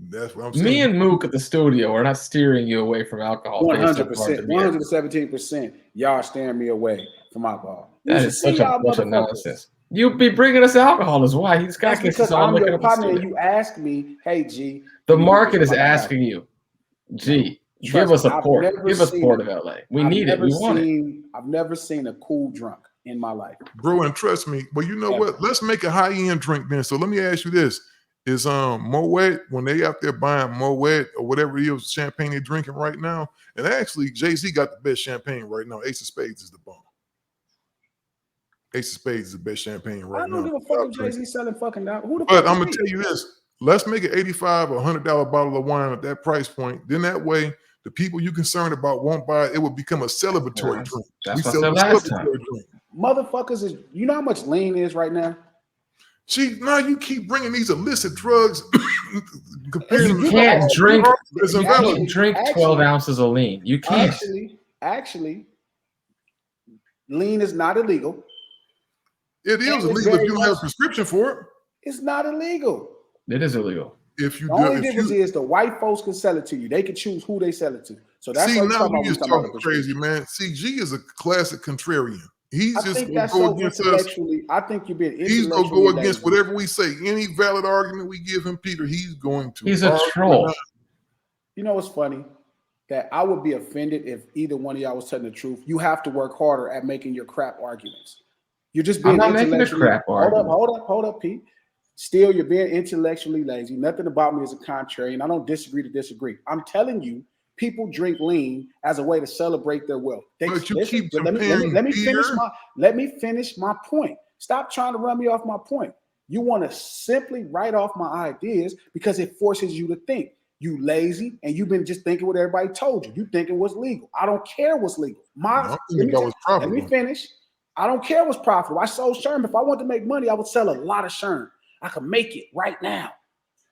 That's what I'm saying. Me and Mook at the studio are not steering you away from alcohol. 100%, 117%. Y'all steering me away from alcohol. That is such a bunch of nonsense. You be bringing us alcohol is why he's got because I'm your partner and you ask me, hey G. The market is asking you, G, give us a port. Give us Port of LA. We need it. We want it. I've never seen a cool drunk in my life. Bro, and trust me, but you know what? Let's make a high-end drink then. So let me ask you this. Is Moet, when they out there buying Moet or whatever it is, champagne they're drinking right now, and actually Jay-Z got the best champagne right now. Ace of Spades is the bomb. Ace of Spades is the best champagne right now. I don't give a fuck if Jay-Z selling fucking down. Who the But fuck I'm gonna tell you this. Let's make an $85 or $100 bottle of wine at that price point. Then that way, the people you're concerned about won't buy it. It will become a celebratory drink. That's what I said last time. Drink. Motherfuckers is, you know how much lean is right now? See, now you keep bringing these illicit drugs. You can't drink. You can't drink 12 ounces of lean. You can't. Actually, lean is not illegal. It is illegal if you don't have a prescription for it. It's not illegal. It is illegal. If you the only difference is the white folks can sell it to you. They can choose who they sell it to. So that's now you just talking crazy, man. CG is a classic contrarian. He's just gonna go against us. I think you're being he's gonna go against whatever we say. Any valid argument we give him, Peter, he's going to. He's a troll. You know what's funny? That I would be offended if either one of y'all was telling the truth. You have to work harder at making your crap arguments. You're just being I'm not making a crap argument. Hold up, Pete. Still, you're being intellectually lazy. Nothing about me is a contrarian. I don't disagree to disagree. I'm telling you, people drink lean as a way to celebrate their wealth. But you listen, keep let comparing me finish my point. Stop trying to run me off my point. You want to simply write off my ideas because it forces you to think. You lazy, and you've been just thinking what everybody told you. You thinking what's legal. I don't care what's legal. I'm thinking about what's profitable. Let me finish. I don't care what's profitable. I sold Sherm. If I want to make money, I would sell a lot of Sherm. I could make it right now.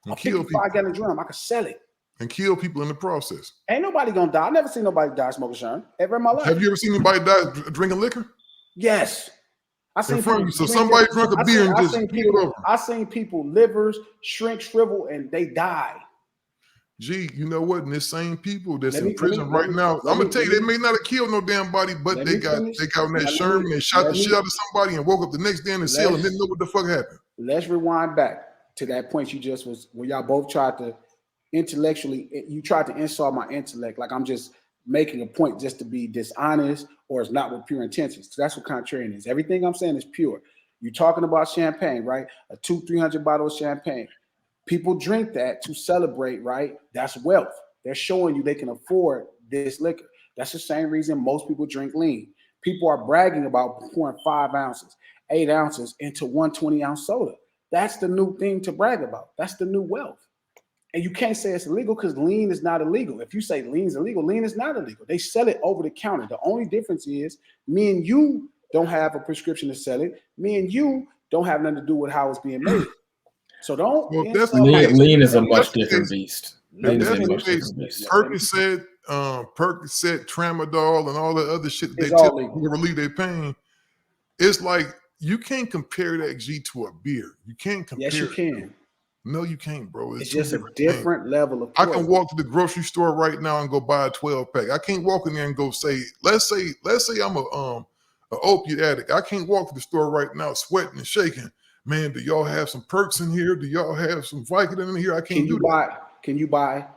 And a 55-gallon drum, I could sell it. And kill people in the process. Ain't nobody gonna die. I never seen nobody die smoking Sherm ever in my life. Have you ever seen anybody die drinking liquor? Yes. I seen so somebody drank a beer and just I seen people livers shrink, shrivel, and they die. Gee, you know what? And this same people that's in prison right now, I'm gonna tell you, they may not have killed no damn body, but they got in that Sherman and shot the shit out of somebody and woke up the next day in the cell and didn't know what the fuck happened. Let's rewind back to that point you just was where y'all both tried to intellectually, you tried to insult my intellect, like I'm just making a point just to be dishonest or it's not with pure intentions. So that's what contrarian is. Everything I'm saying is pure. You're talking about champagne, right? A 200-300 bottle of champagne. People drink that to celebrate, right? That's wealth. They're showing you they can afford this liquor. That's the same reason most people drink lean. People are bragging about pouring 5 ounces, 8 ounces into 120-ounce soda. That's the new thing to brag about. That's the new wealth. And you can't say it's illegal because lean is not illegal. If you say lean is illegal, lean is not illegal. They sell it over the counter. The only difference is me and you don't have a prescription to sell it. Me and you don't have nothing to do with how it's being made. So don't. Well, lean is a much different beast. Percocet, Tramadol, and all the other shit that they take to relieve their pain. It's like you can't compare that G to a beer. You can't compare. Yes, you can. No, you can't, bro. It's just a different level of poison. I can walk to the grocery store right now and go buy a 12-pack. I can't walk in there and go say, let's say I'm a opiate addict. I can't walk to the store right now sweating and shaking. Man, do y'all have some perks in here? Do y'all have some Vicodin in here? I can't do that. Can you buy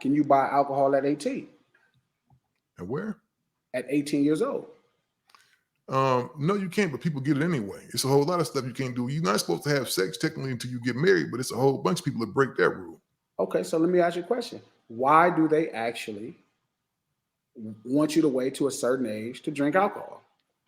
alcohol at 18? And where? At 18 years old. No, you can't, but people get it anyway. It's a whole lot of stuff you can't do. You're not supposed to have sex technically until you get married, but it's a whole bunch of people that break that rule. Okay, so let me ask you a question. Why do they actually want you to wait to a certain age to drink alcohol?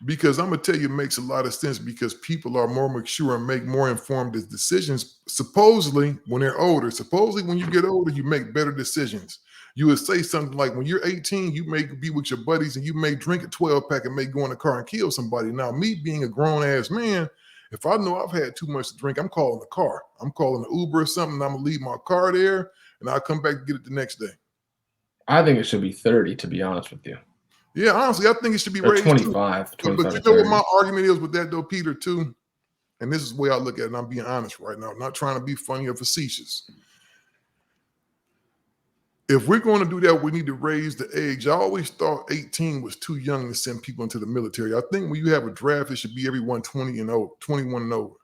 Because I'm going to tell you, it makes a lot of sense because people are more mature and make more informed decisions, supposedly when they're older. Supposedly when you get older, you make better decisions. You would say something like, when you're 18, you may be with your buddies and you may drink a 12-pack and may go in the car and kill somebody. Now, me being a grown-ass man, if I know I've had too much to drink, I'm calling the car. I'm calling the Uber or something. I'm going to leave my car there and I'll come back and get it the next day. I think it should be 30, to be honest with you. Yeah, honestly, I think it should be raised 25. But you know what my argument is with that, though, Peter, too? And this is the way I look at it, and I'm being honest right now. I'm not trying to be funny or facetious. If we're going to do that, we need to raise the age. I always thought 18 was too young to send people into the military. I think when you have a draft, it should be everyone 21 and over.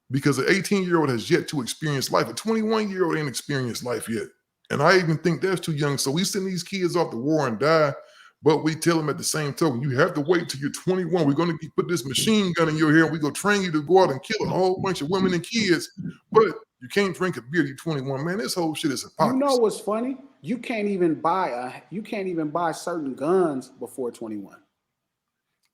Because an 18-year-old has yet to experience life. A 21-year-old ain't experienced life yet. And I even think that's too young. So we send these kids off to war and die, but we tell them at the same token, you have to wait till you're 21. We're going to put this machine gun in your hair and we're going to train you to go out and kill a whole bunch of women and kids, but you can't drink a beer till you're 21. Man, this whole shit is hypocrisy. You know what's funny? You can't even buy certain guns before 21.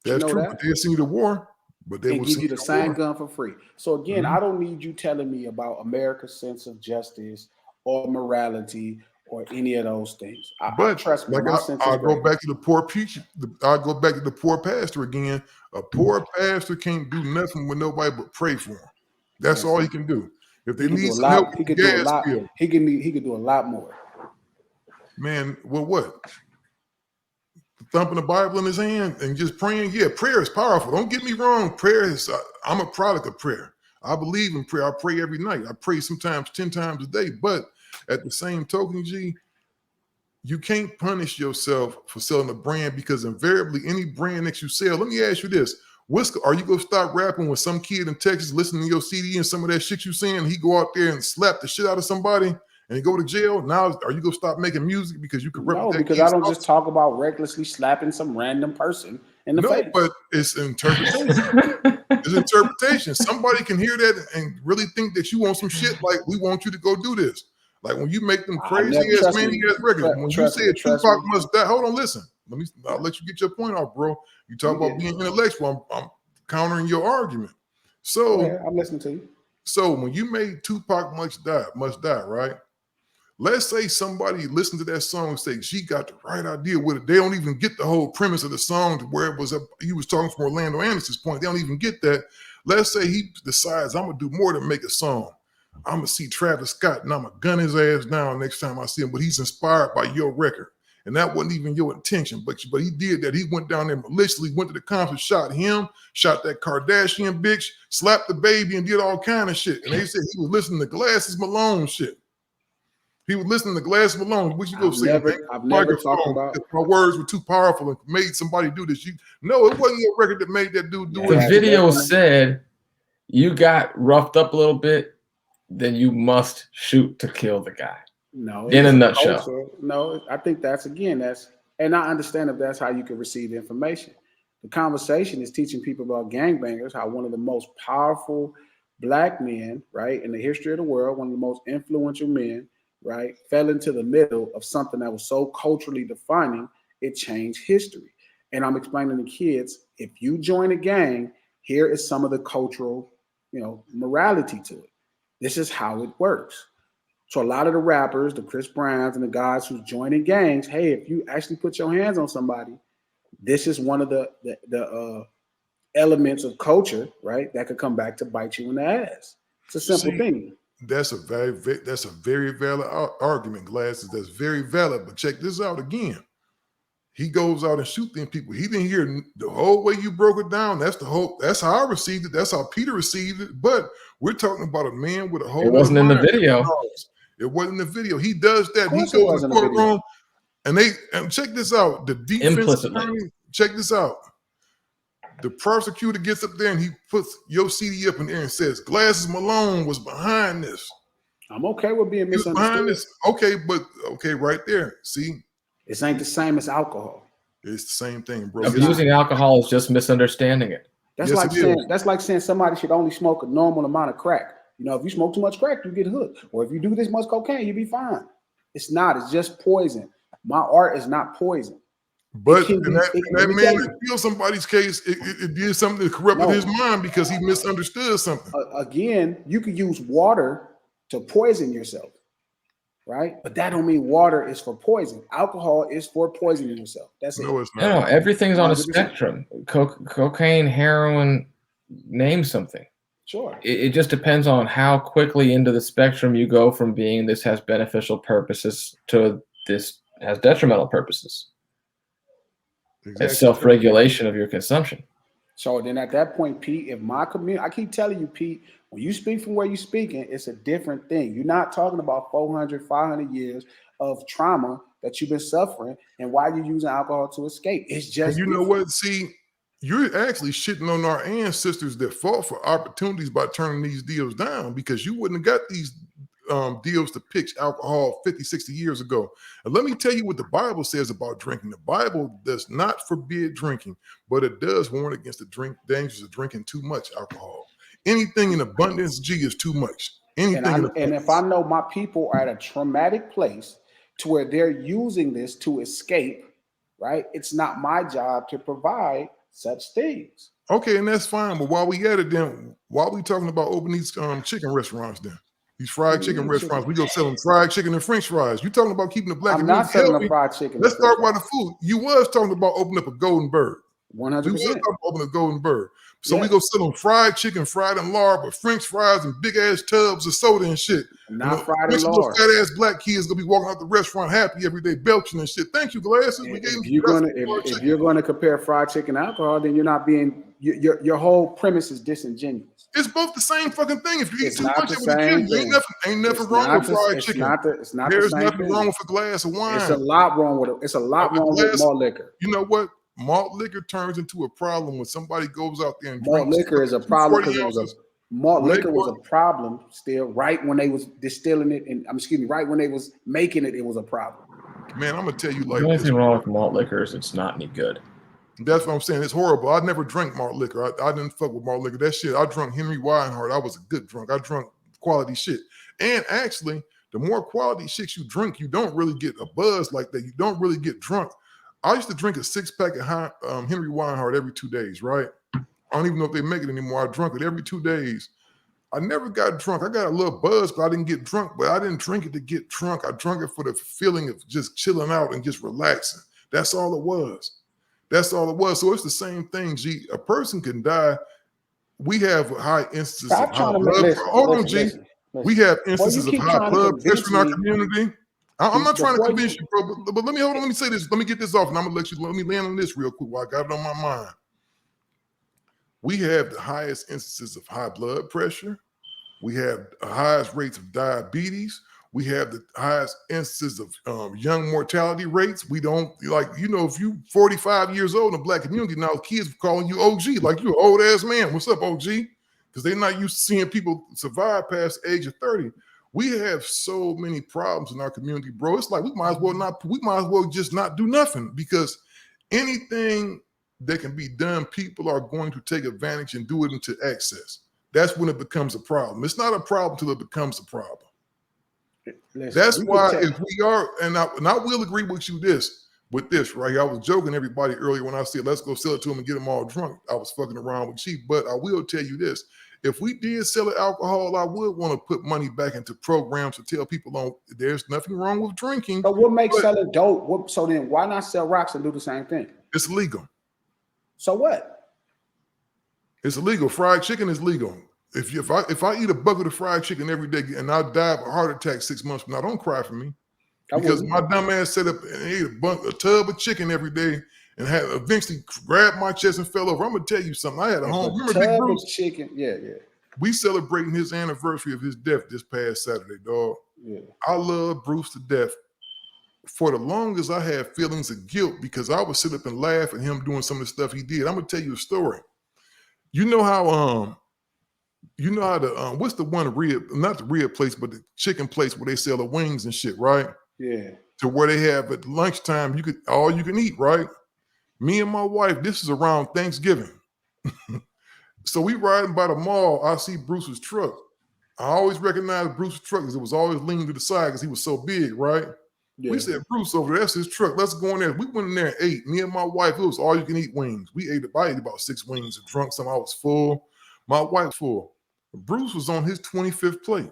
That's true. But they'll send you to war, but they will give you the same gun for free. So again, I don't need you telling me about America's sense of justice or morality or any of those things. But trust me, I'll go back to the poor preacher. I'll go back to the poor pastor again. A poor pastor can't do nothing with nobody but pray for him. That's all he can do. If they need some help, he could do a lot. He could do a lot more. Man, well, what? Thumping the Bible in his hand and just praying. Yeah, prayer is powerful. Don't get me wrong. Prayer is. I'm a product of prayer. I believe in prayer. I pray every night. I pray sometimes 10 times a day. But at the same token, G, you can't punish yourself for selling a brand because invariably any brand that you sell, let me ask you this. Are you going to stop rapping when some kid in Texas listening to your CD and some of that shit you saying, and he go out there and slap the shit out of somebody and he go to jail? Now, are you going to stop making music because you could No, because I don't just talk about recklessly slapping some random person in the face. But it's interpretation. It's interpretation. Somebody can hear that and really think that you want some shit like we want you to go do this. Like when you make them crazy ass maniac records. When you say Tupac must die, hold on, listen. I'll let you get your point off, bro. You talk about being intellectual. I'm countering your argument. So I'm listening to you. So when you made Tupac must die, right? Let's say somebody listened to that song and say she got the right idea with it. They don't even get the whole premise of the song to where it was. He was talking from Orlando Anderson's point. They don't even get that. Let's say he decides I'm gonna do more than make a song. I'm gonna see Travis Scott and I'm gonna gun his ass down next time I see him. But he's inspired by your record, and that wasn't even your intention. But he did that. He went down there maliciously, went to the concert, shot him, shot that Kardashian bitch, slapped the baby, and did all kind of shit. And they said he was listening to Glasses Malone shit. He was listening to Glass Malone. What you go say? I've never talked about. My words were too powerful and made somebody do this. No, it wasn't your record that made that dude do it. The video said you got roughed up a little bit, then you must shoot to kill the guy. No, in a nutshell. Also, no, I think and I understand if that's how you can receive information. The conversation is teaching people about gangbangers, how one of the most powerful black men, right, in the history of the world, one of the most influential men, right, fell into the middle of something that was so culturally defining, it changed history. And I'm explaining to kids, if you join a gang, here is some of the cultural, morality to it. This is how it works. So a lot of the rappers, the Chris Browns and the guys who's joining gangs, hey, if you actually put your hands on somebody, this is one of the elements of culture, right, that could come back to bite you in the ass. It's a simple thing. That's a very valid argument, Glasses. That's very valid. But check this out again. He goes out and shoots them people. He didn't hear the whole way you broke it down. That's how I received it. That's how Peter received it. But we're talking about a man with a whole. It wasn't in the video. It wasn't in the video. He does that. He goes in the courtroom and check this out. The defense attorney, check this out. The prosecutor gets up there and he puts your CD up in there and says, Glasses Malone was behind this. I'm okay with being misunderstood. Okay, right there. See? This ain't the same as alcohol. It's the same thing, bro. Abusing alcohol is just misunderstanding it. That's like saying somebody should only smoke a normal amount of crack. If you smoke too much crack, you get hooked. Or if you do this much cocaine, you'll be fine. It's not. It's just poison. My art is not poison. But that man that killed somebody's case, it did something that corrupted his mind because he misunderstood something. Again, you could use water to poison yourself, right? But that don't mean water is for poison. Alcohol is for poisoning yourself. That's it. No, it's not. No, everything's on a spectrum. Cocaine, heroin, name something. Sure. It just depends on how quickly into the spectrum you go from being this has beneficial purposes to this has detrimental purposes. Exactly. It's self-regulation of your consumption. So then at that point, Pete, if my community, I keep telling you, Pete, when you speak from where you're speaking, it's a different thing. You're not talking about 400, 500 years of trauma that you've been suffering and why you're using alcohol to escape. It's just, and you know what? See, you're actually shitting on our ancestors that fought for opportunities by turning these deals down because you wouldn't have got these deals to pitch alcohol 50, 60 years ago. And let me tell you what the Bible says about drinking. The Bible does not forbid drinking, but it does warn against the dangers of drinking too much alcohol. Anything in abundance, is too much. Anything. And if I know my people are at a traumatic place to where they're using this to escape, right? It's not my job to provide such things. Okay, and that's fine. But while we at it, then why are we talking about opening these chicken restaurants then? These fried chicken restaurants, we go selling fried chicken and French fries. You talking about keeping the black? I'm not selling fried chicken. Let's talk about the food. You was talking about opening up a Golden Bird. 100%. We was talking about opening a Golden Bird. So we go sell them fried chicken, fried in lard, with French fries and big ass tubs of soda and shit. Not fried in lard. Fat ass black kids gonna be walking out the restaurant happy every day, belching and shit. Thank you, Glasses. If you're gonna compare fried chicken and alcohol, then you're not being your whole premise is disingenuous. It's both the same fucking thing. If you eat too much, ain't nothing wrong with fried chicken. There's nothing wrong with a glass of wine. It's a lot wrong with it. It's a lot wrong with malt liquor. You know what? Malt liquor turns into a problem when somebody goes out there and malt liquor is a problem because malt liquor was a problem still right when they was distilling it and right when they was making it, it was a problem. Man, I'm gonna tell you like the only thing wrong with malt liquor is it's not any good. That's what I'm saying. It's horrible. I never drank malt liquor. I didn't fuck with malt liquor. That shit. I drunk Henry Weinhardt. I was a good drunk. I drunk quality shit. And actually, the more quality shit you drink, you don't really get a buzz like that. You don't really get drunk. I used to drink a 6-pack of Henry Weinhardt every 2 days, right? I don't even know if they make it anymore. I drunk it every 2 days. I never got drunk. I got a little buzz, but I didn't get drunk. But I didn't drink it to get drunk. I drank it for the feeling of just chilling out and just relaxing. That's all it was. That's all it was. So it's the same thing, G. A person can die. We have high instances Stop of trying high to blood. listen, Hold on, listen, G. listen. We have Boy, you instances of keep high trying to blood pressure convince in our me. community. I'm not trying to Before convince you- you, bro, but let me hold on. Let me say this. Let me get this off, and I'm gonna let me land on this real quick while I got it on my mind. We have the highest instances of high blood pressure. We have the highest rates of diabetes. We have the highest instances of young mortality rates. We don't if you 45 years old in the black community now, kids are calling you OG, like you're an old ass man. What's up, OG? Because they're not used to seeing people survive past the age of 30. We have so many problems in our community, bro. It's like we might as well just not do nothing, because anything that can be done, people are going to take advantage and do it into excess. That's when it becomes a problem. It's not a problem till it becomes a problem. Listen, That's why if we are, and I will agree with you with this, right here. I was joking everybody earlier when I said, let's go sell it to them and get them all drunk. I was fucking around with Chief, but I will tell you this. If we did sell alcohol, I would want to put money back into programs to tell people there's nothing wrong with drinking. But what makes selling dope? So then why not sell rocks and do the same thing? It's legal. So what? It's illegal. Fried chicken is legal. If I eat a bucket of fried chicken every day and I die of a heart attack 6 months from now, don't cry for me. Because my dumb ass set up and ate a tub of chicken every day and had eventually grabbed my chest and fell over. I'm gonna tell you something. I had a home. Remember Big Bruce? Chicken. Yeah. We celebrating his anniversary of his death this past Saturday, dog. Yeah. I love Bruce to death. For the longest, I had feelings of guilt because I would sit up and laugh at him doing some of the stuff he did. I'm gonna tell you a story. You know how the what's the one not the rib place, but the chicken place where they sell the wings and shit, right? Yeah. To where they have at lunchtime, you can eat, right? Me and my wife, this is around Thanksgiving. So we riding by the mall, I see Bruce's truck. I always recognized Bruce's truck because it was always leaning to the side because he was so big, right? Yeah. We said, Bruce over there, that's his truck. Let's go in there. We went in there and ate. Me and my wife, it was all you can eat wings. I ate about 6 wings and drunk some. I was full. My wife full. Bruce was on his 25th plate.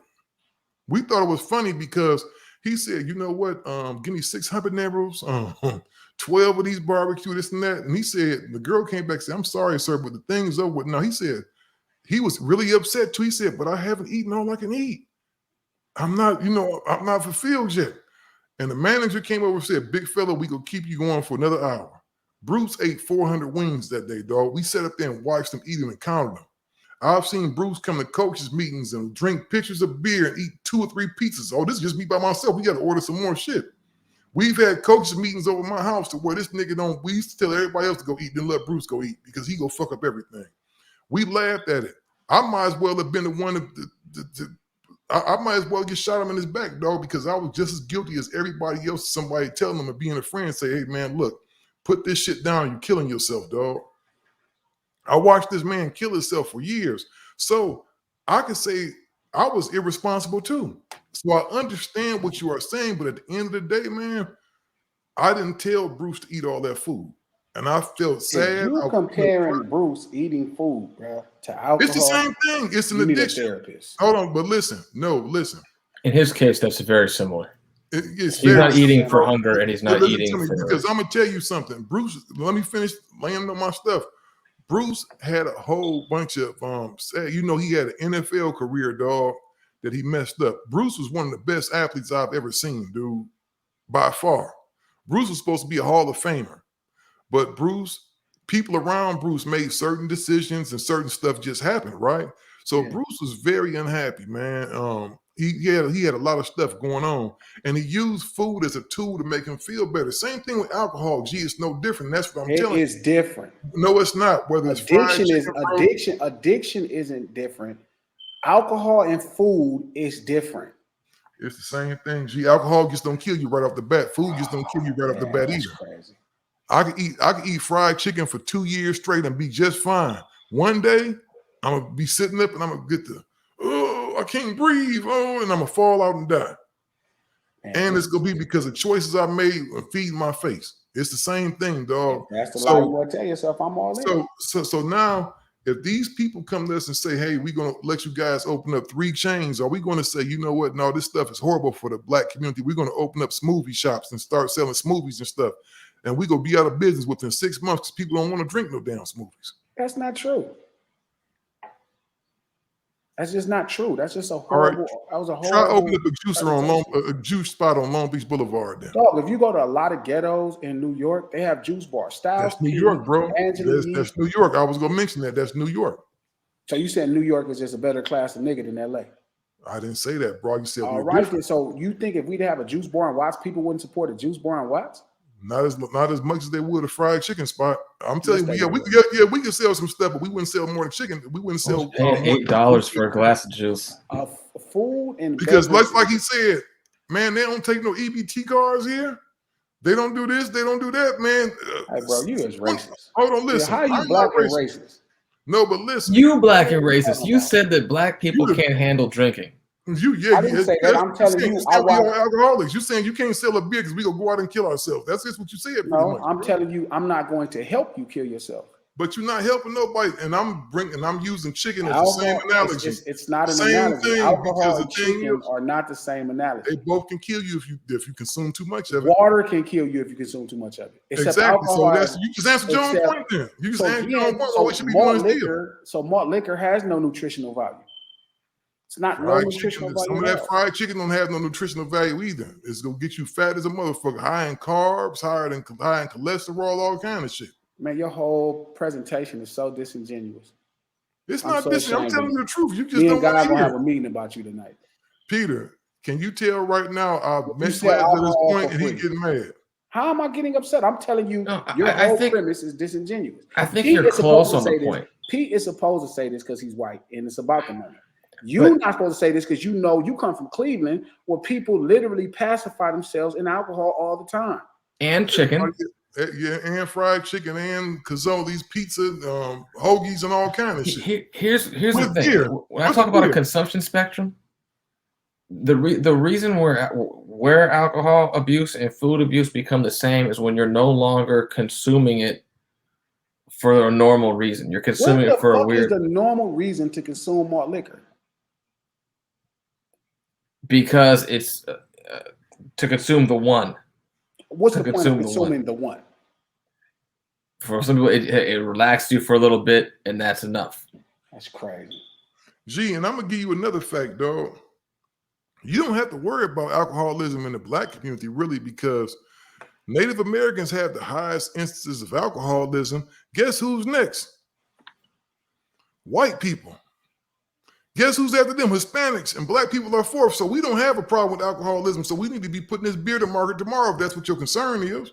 We thought it was funny because he said, you know what? Give me 6 habaneros, 12 of these barbecue, this and that. And he said, the girl came back and said, I'm sorry, sir, but the thing's over with. Now, he said, he was really upset too. He said, but I haven't eaten all I can eat. I'm not fulfilled yet. And the manager came over and said, big fella, we gonna keep you going for another hour. Bruce ate 400 wings that day, dog. We sat up there and watched him eat them and counted them. I've seen Bruce come to coaches meetings and drink pitchers of beer and eat 2 or 3 pizzas. Oh, this is just me by myself. We got to order some more shit. We've had coaches meetings over my house to where this nigga we used to tell everybody else to go eat, then let Bruce go eat because he go fuck up everything. We laughed at it. I might as well have been the one I might as well get shot him in his back, dog, because I was just as guilty as everybody else. Somebody telling them and being a friend, say, hey, man, look, put this shit down. You're killing yourself, dog. I watched this man kill himself for years. So I can say I was irresponsible too. So I understand what you are saying, but at the end of the day, man, I didn't tell Bruce to eat all that food. And I felt sad. If you comparing Bruce eating food, bro, to alcohol. It's the same thing. It's an addiction. Hold on, but listen. In his case, that's very similar. He's not eating for hunger, and he's not eating for... Because I'm going to tell you something. Bruce, let me finish laying on my stuff. Bruce had a whole bunch of, he had an NFL career, dog, that he messed up. Bruce was one of the best athletes I've ever seen, dude, by far. Bruce was supposed to be a Hall of Famer. But people around Bruce made certain decisions and certain stuff just happened, right? So yeah. Bruce was very unhappy, man. He had a lot of stuff going on, and he used food as a tool to make him feel better. Same thing with alcohol. Gee, it's no different. That's what I'm telling you. It is different. No, it's not. Whether it's addiction isn't different. Alcohol and food is different. It's the same thing. Gee, alcohol just don't kill you right off the bat. Food just don't kill you right off the bat either. Crazy. I could eat fried chicken for 2 years straight and be just fine. One day, I'm gonna be sitting up and I'm gonna get I can't breathe. And I'm gonna fall out and die. Man, And it's gonna be because of choices I made and feeding my face. It's the same thing, dog. That's the lie you want to tell yourself. I'm all in. So now, if these people come to us and say, "Hey, we're gonna let you guys open up 3 chains," are we going to say, "You know what? No, this stuff is horrible for the black community. We're going to open up smoothie shops and start selling smoothies and stuff, and we're gonna be out of business within 6 months because people don't want to drink no damn smoothies." That's not true. That's just not true. That's just a horrible. That was a horrible. Try open up a juicer a juice spot on Long Beach Boulevard. Then, dog, if you go to a lot of ghettos in New York, they have juice bars. Styles. That's New York, bro. That's New York. I was gonna mention that. That's New York. So you said New York is just a better class of nigga than LA? I didn't say that, bro. You said all right. Then, so you think if we'd have a juice bar in Watts, people wouldn't support a juice bar in Watts? Not as much as they would a fried chicken spot. I'm telling you, we could sell some stuff, but we wouldn't sell more than chicken. We wouldn't sell $8 for a glass of juice. Food and because like he said, man, they don't take no EBT cards here. They don't do this. They don't do that, man. Hey, bro, you is racist. Hold on, listen. How you black and racist? No, but listen. You black and racist. You said that black people can't handle drinking. I didn't say that. I'm telling you, we are alcoholics. You're saying you can't sell a beer because we gonna go out and kill ourselves. That's just what you said. No, I'm telling you, I'm not going to help you kill yourself. But you're not helping nobody. And I'm using chicken as the same analogy. It's not an analogy. Alcohol and chicken are not the same analogy. They both can kill you if you consume too much of it. Water can kill you if you consume too much of it. Exactly. So you just answered your own point then. You just answered your own point. What should be doing liquor? So malt liquor has no nutritional value. It's not no nutritional value. Some of that fried chicken don't have no nutritional value either. It's gonna get you fat as a motherfucker, high in carbs, high in cholesterol, all kind of shit. Man, your whole presentation is so disingenuous. It's not disingenuous. I'm telling you the truth. You just me don't and God want to gonna have a meeting about you tonight. Peter, can you tell right now I mentioned at this point and he getting mad? How am I getting upset? I'm telling you, your whole premise is disingenuous. I think you're close on the point. Pete is supposed to say this because he's white and it's about the money. You're not supposed to say this because you know you come from Cleveland where people literally pacify themselves in alcohol all the time. And chicken. Yeah, and fried chicken and Cazzole's pizza, hoagies and all kind of shit. Here's the thing. When I talk about a consumption spectrum, the reason where alcohol abuse and food abuse become the same is when you're no longer consuming it for a normal reason. You're consuming it for a weird. What is the normal reason to consume malt liquor? Because it's to consume the one. What's the point of consuming the one? For some people, it relaxes you for a little bit, and that's enough. That's crazy. Gee, and I'm gonna give you another fact, dog. You don't have to worry about alcoholism in the black community, really, because Native Americans have the highest instances of alcoholism. Guess who's next? White people. Guess who's after them? Hispanics and black people are fourth. So we don't have a problem with alcoholism. So we need to be putting this beer to market tomorrow if that's what your concern is.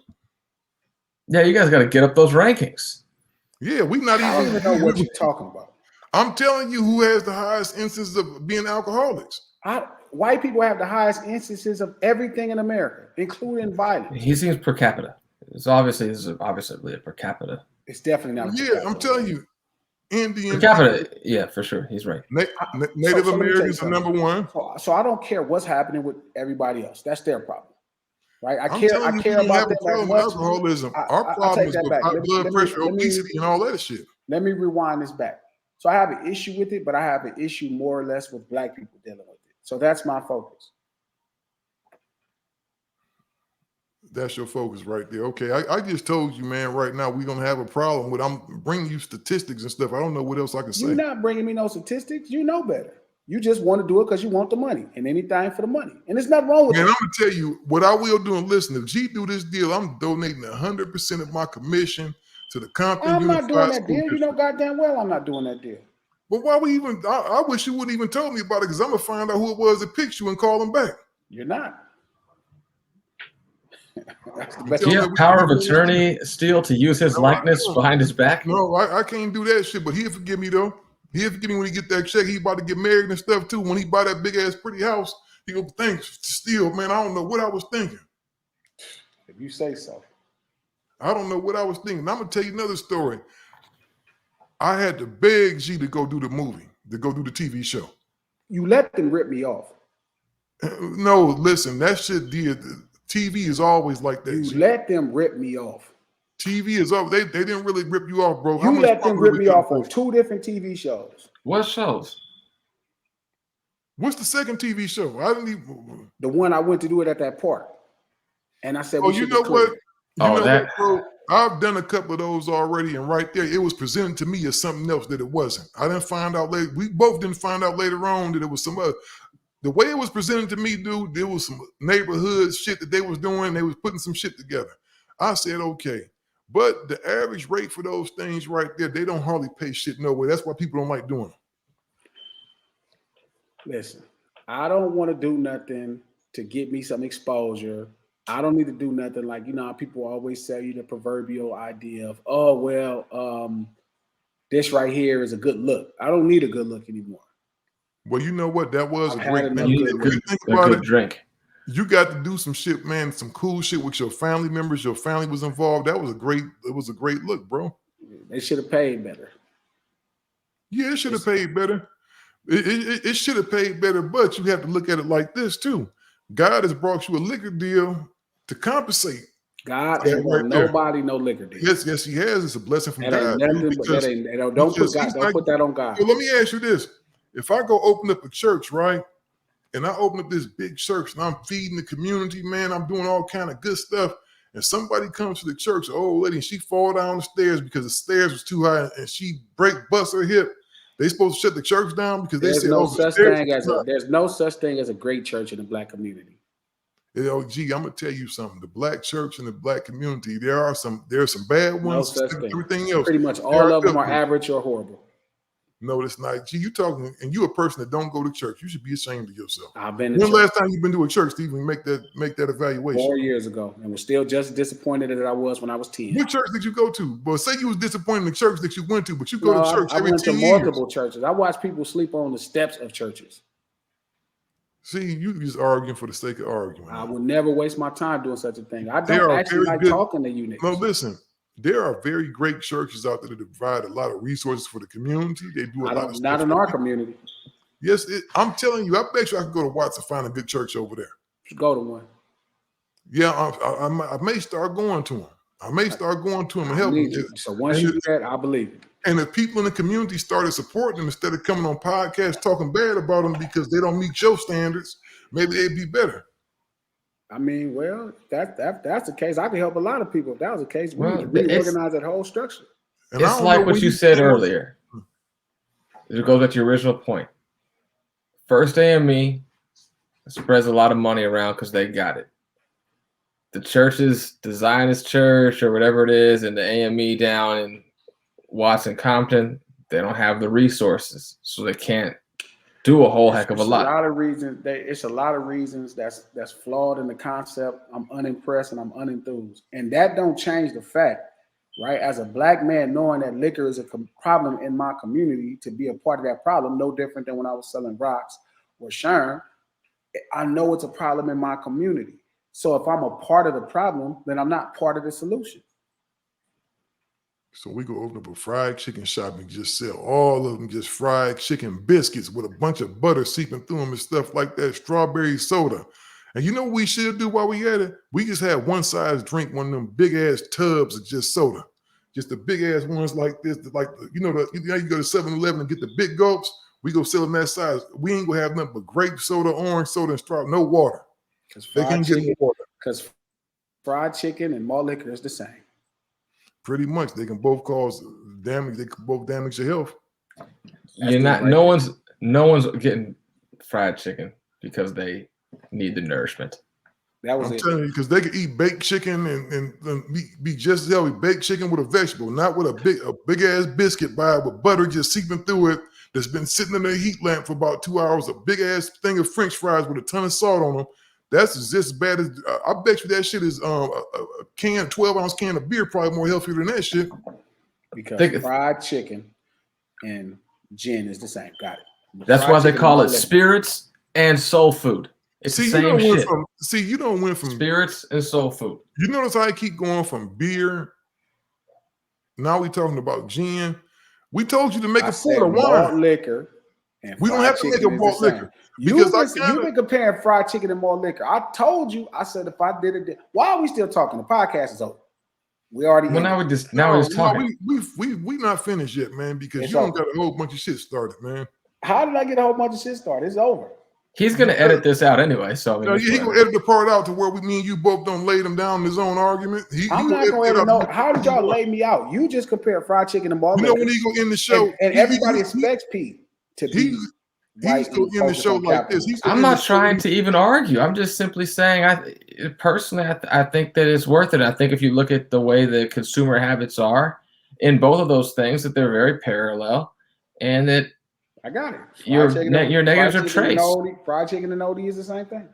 Yeah, you guys got to get up those rankings. Yeah, we not even. I don't even know what you're talking about. I'm telling you who has the highest instances of being alcoholics. White people have the highest instances of everything in America, including violence. He seems per capita. This is obviously a per capita. It's definitely not. Yeah, I'm telling you. Indian per capita, yeah, for sure. He's right. Native Americans are number one. So I don't care what's happening with everybody else. That's their problem. Right? I care about them as much. Alcoholism. Our problem is with high blood pressure, obesity, and all that shit. Let me rewind this back. So I have an issue with it, but I have an issue more or less with black people dealing with it. So that's my focus. That's your focus right there. Okay, I just told you, man, right now we're going to have a problem with, I'm bringing you statistics and stuff. I don't know what else I can say. You're not bringing me no statistics. You know better. You just want to do it because you want the money and anything for the money. And there's nothing wrong with it. And I'm going to tell you what I will do and listen. If G do this deal, I'm donating 100% of my commission to the Compton I'm Unified not doing that School deal. District. You know goddamn well I'm not doing that deal. But why we even, I wish you wouldn't even told me about it because I'm going to find out who it was that picked you and call them back. You're not. Do you have power of attorney still to use his likeness behind his back? No, I can't do that shit, but he'll forgive me though. He'll forgive me when he get that check. He about to get married and stuff too. When he buy that big ass pretty house, he go, thanks, still, man, I don't know what I was thinking. If you say so. I don't know what I was thinking. I'm gonna tell you another story. I had to beg G to go do the movie, to go do the TV show. You let them rip me off. No, listen, that shit did. TV is always like that. You G. let them rip me off. TV is over. They didn't really rip you off, bro. How You much let them longer rip we me off couldn't on 2 different TV shows. What shows? What's the second TV show? I didn't even. The one I went to do it at that park. And I said, Oh, we you should know be clear. what? Oh, that. What, bro? I've done a couple of those already, and right there, it was presented to me as something else that it wasn't. I didn't find out later. We both didn't find out later on that it was some other. The way it was presented to me, dude, there was some neighborhood shit that they was doing. They was putting some shit together. I said, okay. But the average rate for those things right there, they don't hardly pay shit no way. That's why people don't like doing them. Listen, I don't want to do nothing to get me some exposure. I don't need to do nothing like, you know, people always sell you the proverbial idea of, oh, well, this right here is a good look. I don't need a good look anymore. Well, you know what? That was I've a had great enough thing. You need good When you looks. think a about good it, drink. you got to do some shit, man, some cool shit with your family members. Your family was involved. It was a great look, bro. They should have paid better. Yeah, it should have paid better. It should have paid better, but you have to look at it like this too. God has brought you a liquor deal to compensate. God Yeah, ain't brought right there. nobody no liquor deal. Yes, he has. It's a blessing from That God. ain't dude, nothing. But because- that ain't. Don't put because God. he's Don't like- put that on God. Well, let me ask you this: if I go open up a church, right, and I open up this big church, and I'm feeding the community, man, I'm doing all kind of good stuff, and somebody comes to the church, an old lady, and she fall down the stairs because the stairs was too high, and she bust her hip. They supposed to shut the church down because they There's said, no "Oh, the such stairs thing was as too a. high." There's no such thing as a great church in the Black community. Oh, gee, I'm gonna tell you something. The Black church and the Black community, there are some bad No ones. such thing. Everything else, Pretty much there all of good them are ones. average or horrible. No, it's not. Gee, you talking, and you a person that don't go to church. You should be ashamed of yourself. I've been When to the church last time you've been to a church, Steve, and make that evaluation? 4 years ago, and was still just disappointed as I was when I was 10. What church did you go to? Well, say you was disappointed in the church that you went to, but you go No, to church I every went to 10 years. multiple churches. I watched people sleep on the steps of churches. See, you just arguing for the sake of arguing. I would never waste my time doing such a thing. I There don't are actually very like good- talking to you niggas. No, listen. There are very great churches out there that provide a lot of resources for the community. They do a lot of stuff. Not in our community. Yes, I'm telling you, I bet you I could go to Watts and find a good church over there. Just go to one. Yeah, I may start going to them. I may start going to them and help them. So once you do that, I believe it. And if people in the community started supporting them instead of coming on podcasts talking bad about them because they don't meet your standards, maybe they'd be better. I mean, well, that's the case. I could help a lot of people if that was the case. We Well, need to reorganize that whole structure. And I It's don't like know what when you said earlier. It goes at your original point. First AME spreads a lot of money around because they got it. The churches, the Zionist church or whatever it is, and the AME down in Watson, Compton, they don't have the resources, so they can't do a whole heck of a lot. A lot of reasons. It's a lot of reasons that's flawed in the concept. I'm unimpressed and I'm unenthused, and that don't change the fact, right? As a Black man, knowing that liquor is a problem in my community, to be a part of that problem, no different than when I was selling rocks or Sherm, I know it's a problem in my community. So if I'm a part of the problem, then I'm not part of the solution. So we go open up a fried chicken shop and just sell all of them just fried chicken biscuits with a bunch of butter seeping through them and stuff like that, strawberry soda. And you know what we should do while we at it? We just have one size drink, one of them big ass tubs of just soda. Just the big ass ones like this, like, you know you go to 7-Eleven and get the big gulps. We go sell them that size. We ain't gonna have nothing but grape soda, orange soda, and strawberry, no water. They can get no water. Because fried chicken and malt liquor is the same. Pretty much, they can both cause damage. They can both damage your health. You're not. No one's getting fried chicken because they need the nourishment. That was I'm it. telling you, because they could eat baked chicken and be just as healthy. Baked chicken with a vegetable, not with a big ass biscuit by with butter just seeping through it. That's been sitting in a heat lamp for about 2 hours. A big ass thing of French fries with a ton of salt on them. That's just as bad as I bet you that shit is a 12-ounce can of beer probably more healthier than that shit. Because fried chicken and gin is the same. Got it. That's why they call it spirits and soul food. It's See, the you don't same went shit. from. See, you don't went from. Spirits and soul food. You notice how I keep going from beer. Now we talking about gin. We told you to make I a said pour of malt wine. liquor and We don't fried have to make chicken a is malt the same. liquor because You've been comparing fried chicken and malt liquor. I told you. I said if I did it, why are we still talking? The podcast is over. We already. Well, ended. we're just talking. We not finished yet, man. Because It's you don't over. got a whole bunch of shit started, man. How did I get a whole bunch of shit started? It's over. He's gonna edit this out anyway, so I mean, No, he gonna edit the part out to where me and you both don't lay them down in his own argument. I'm not going to know. How did y'all lay me out? You just compare fried chicken and malt You know liquor. when he go in the show, and everybody expects Pete to be he's white going and in the focused show on like this. capitalism. I'm not trying to even argue. I'm just simply saying, personally, I think that it's worth it. I think if you look at the way the consumer habits are in both of those things, that they're very parallel, and that I got it. your negatives are traits. Fried chicken and OD is the same thing.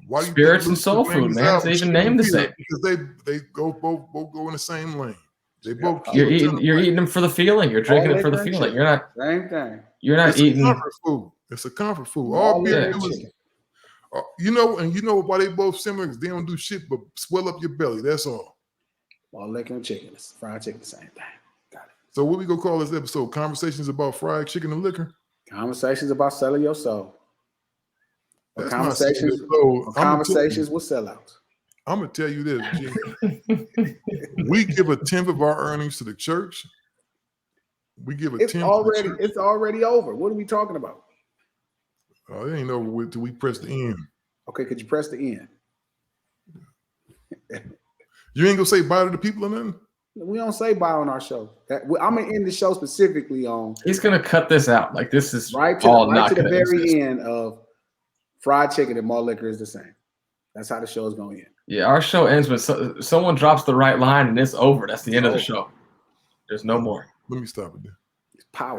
Why do you Spirits think and soul food, man. It's even named the same. Because they both go in the same lane. They both. You're eating them for the feeling. You're drinking it for the feeling. You're not. Same thing. You're not eating. It's a comfort food. It's a comfort food. All beer is. You know why they both similar? Because they don't do shit but swell up your belly. That's all. All liquor and chicken. It's fried chicken, the same thing. Got it. So what we gonna call this episode? Conversations about fried chicken and liquor. Conversations about selling your soul. That's conversations with sellouts. I'm gonna tell you this, G. We give a 10th of our earnings to the church. We give a 10th. It's already over. What are we talking about? Oh, it ain't over with till we press the end. Okay, could you press the end? You ain't gonna say bye to the people or nothing? We don't say bye on our show. I'm gonna end the show specifically on. He's gonna cut this out. Like this is right to the very end of fried chicken and malt liquor is the same. That's how the show is going to end. Yeah, our show ends when someone drops the right line and it's over. That's the end of the show. There's no more. Let me stop it there. It's power.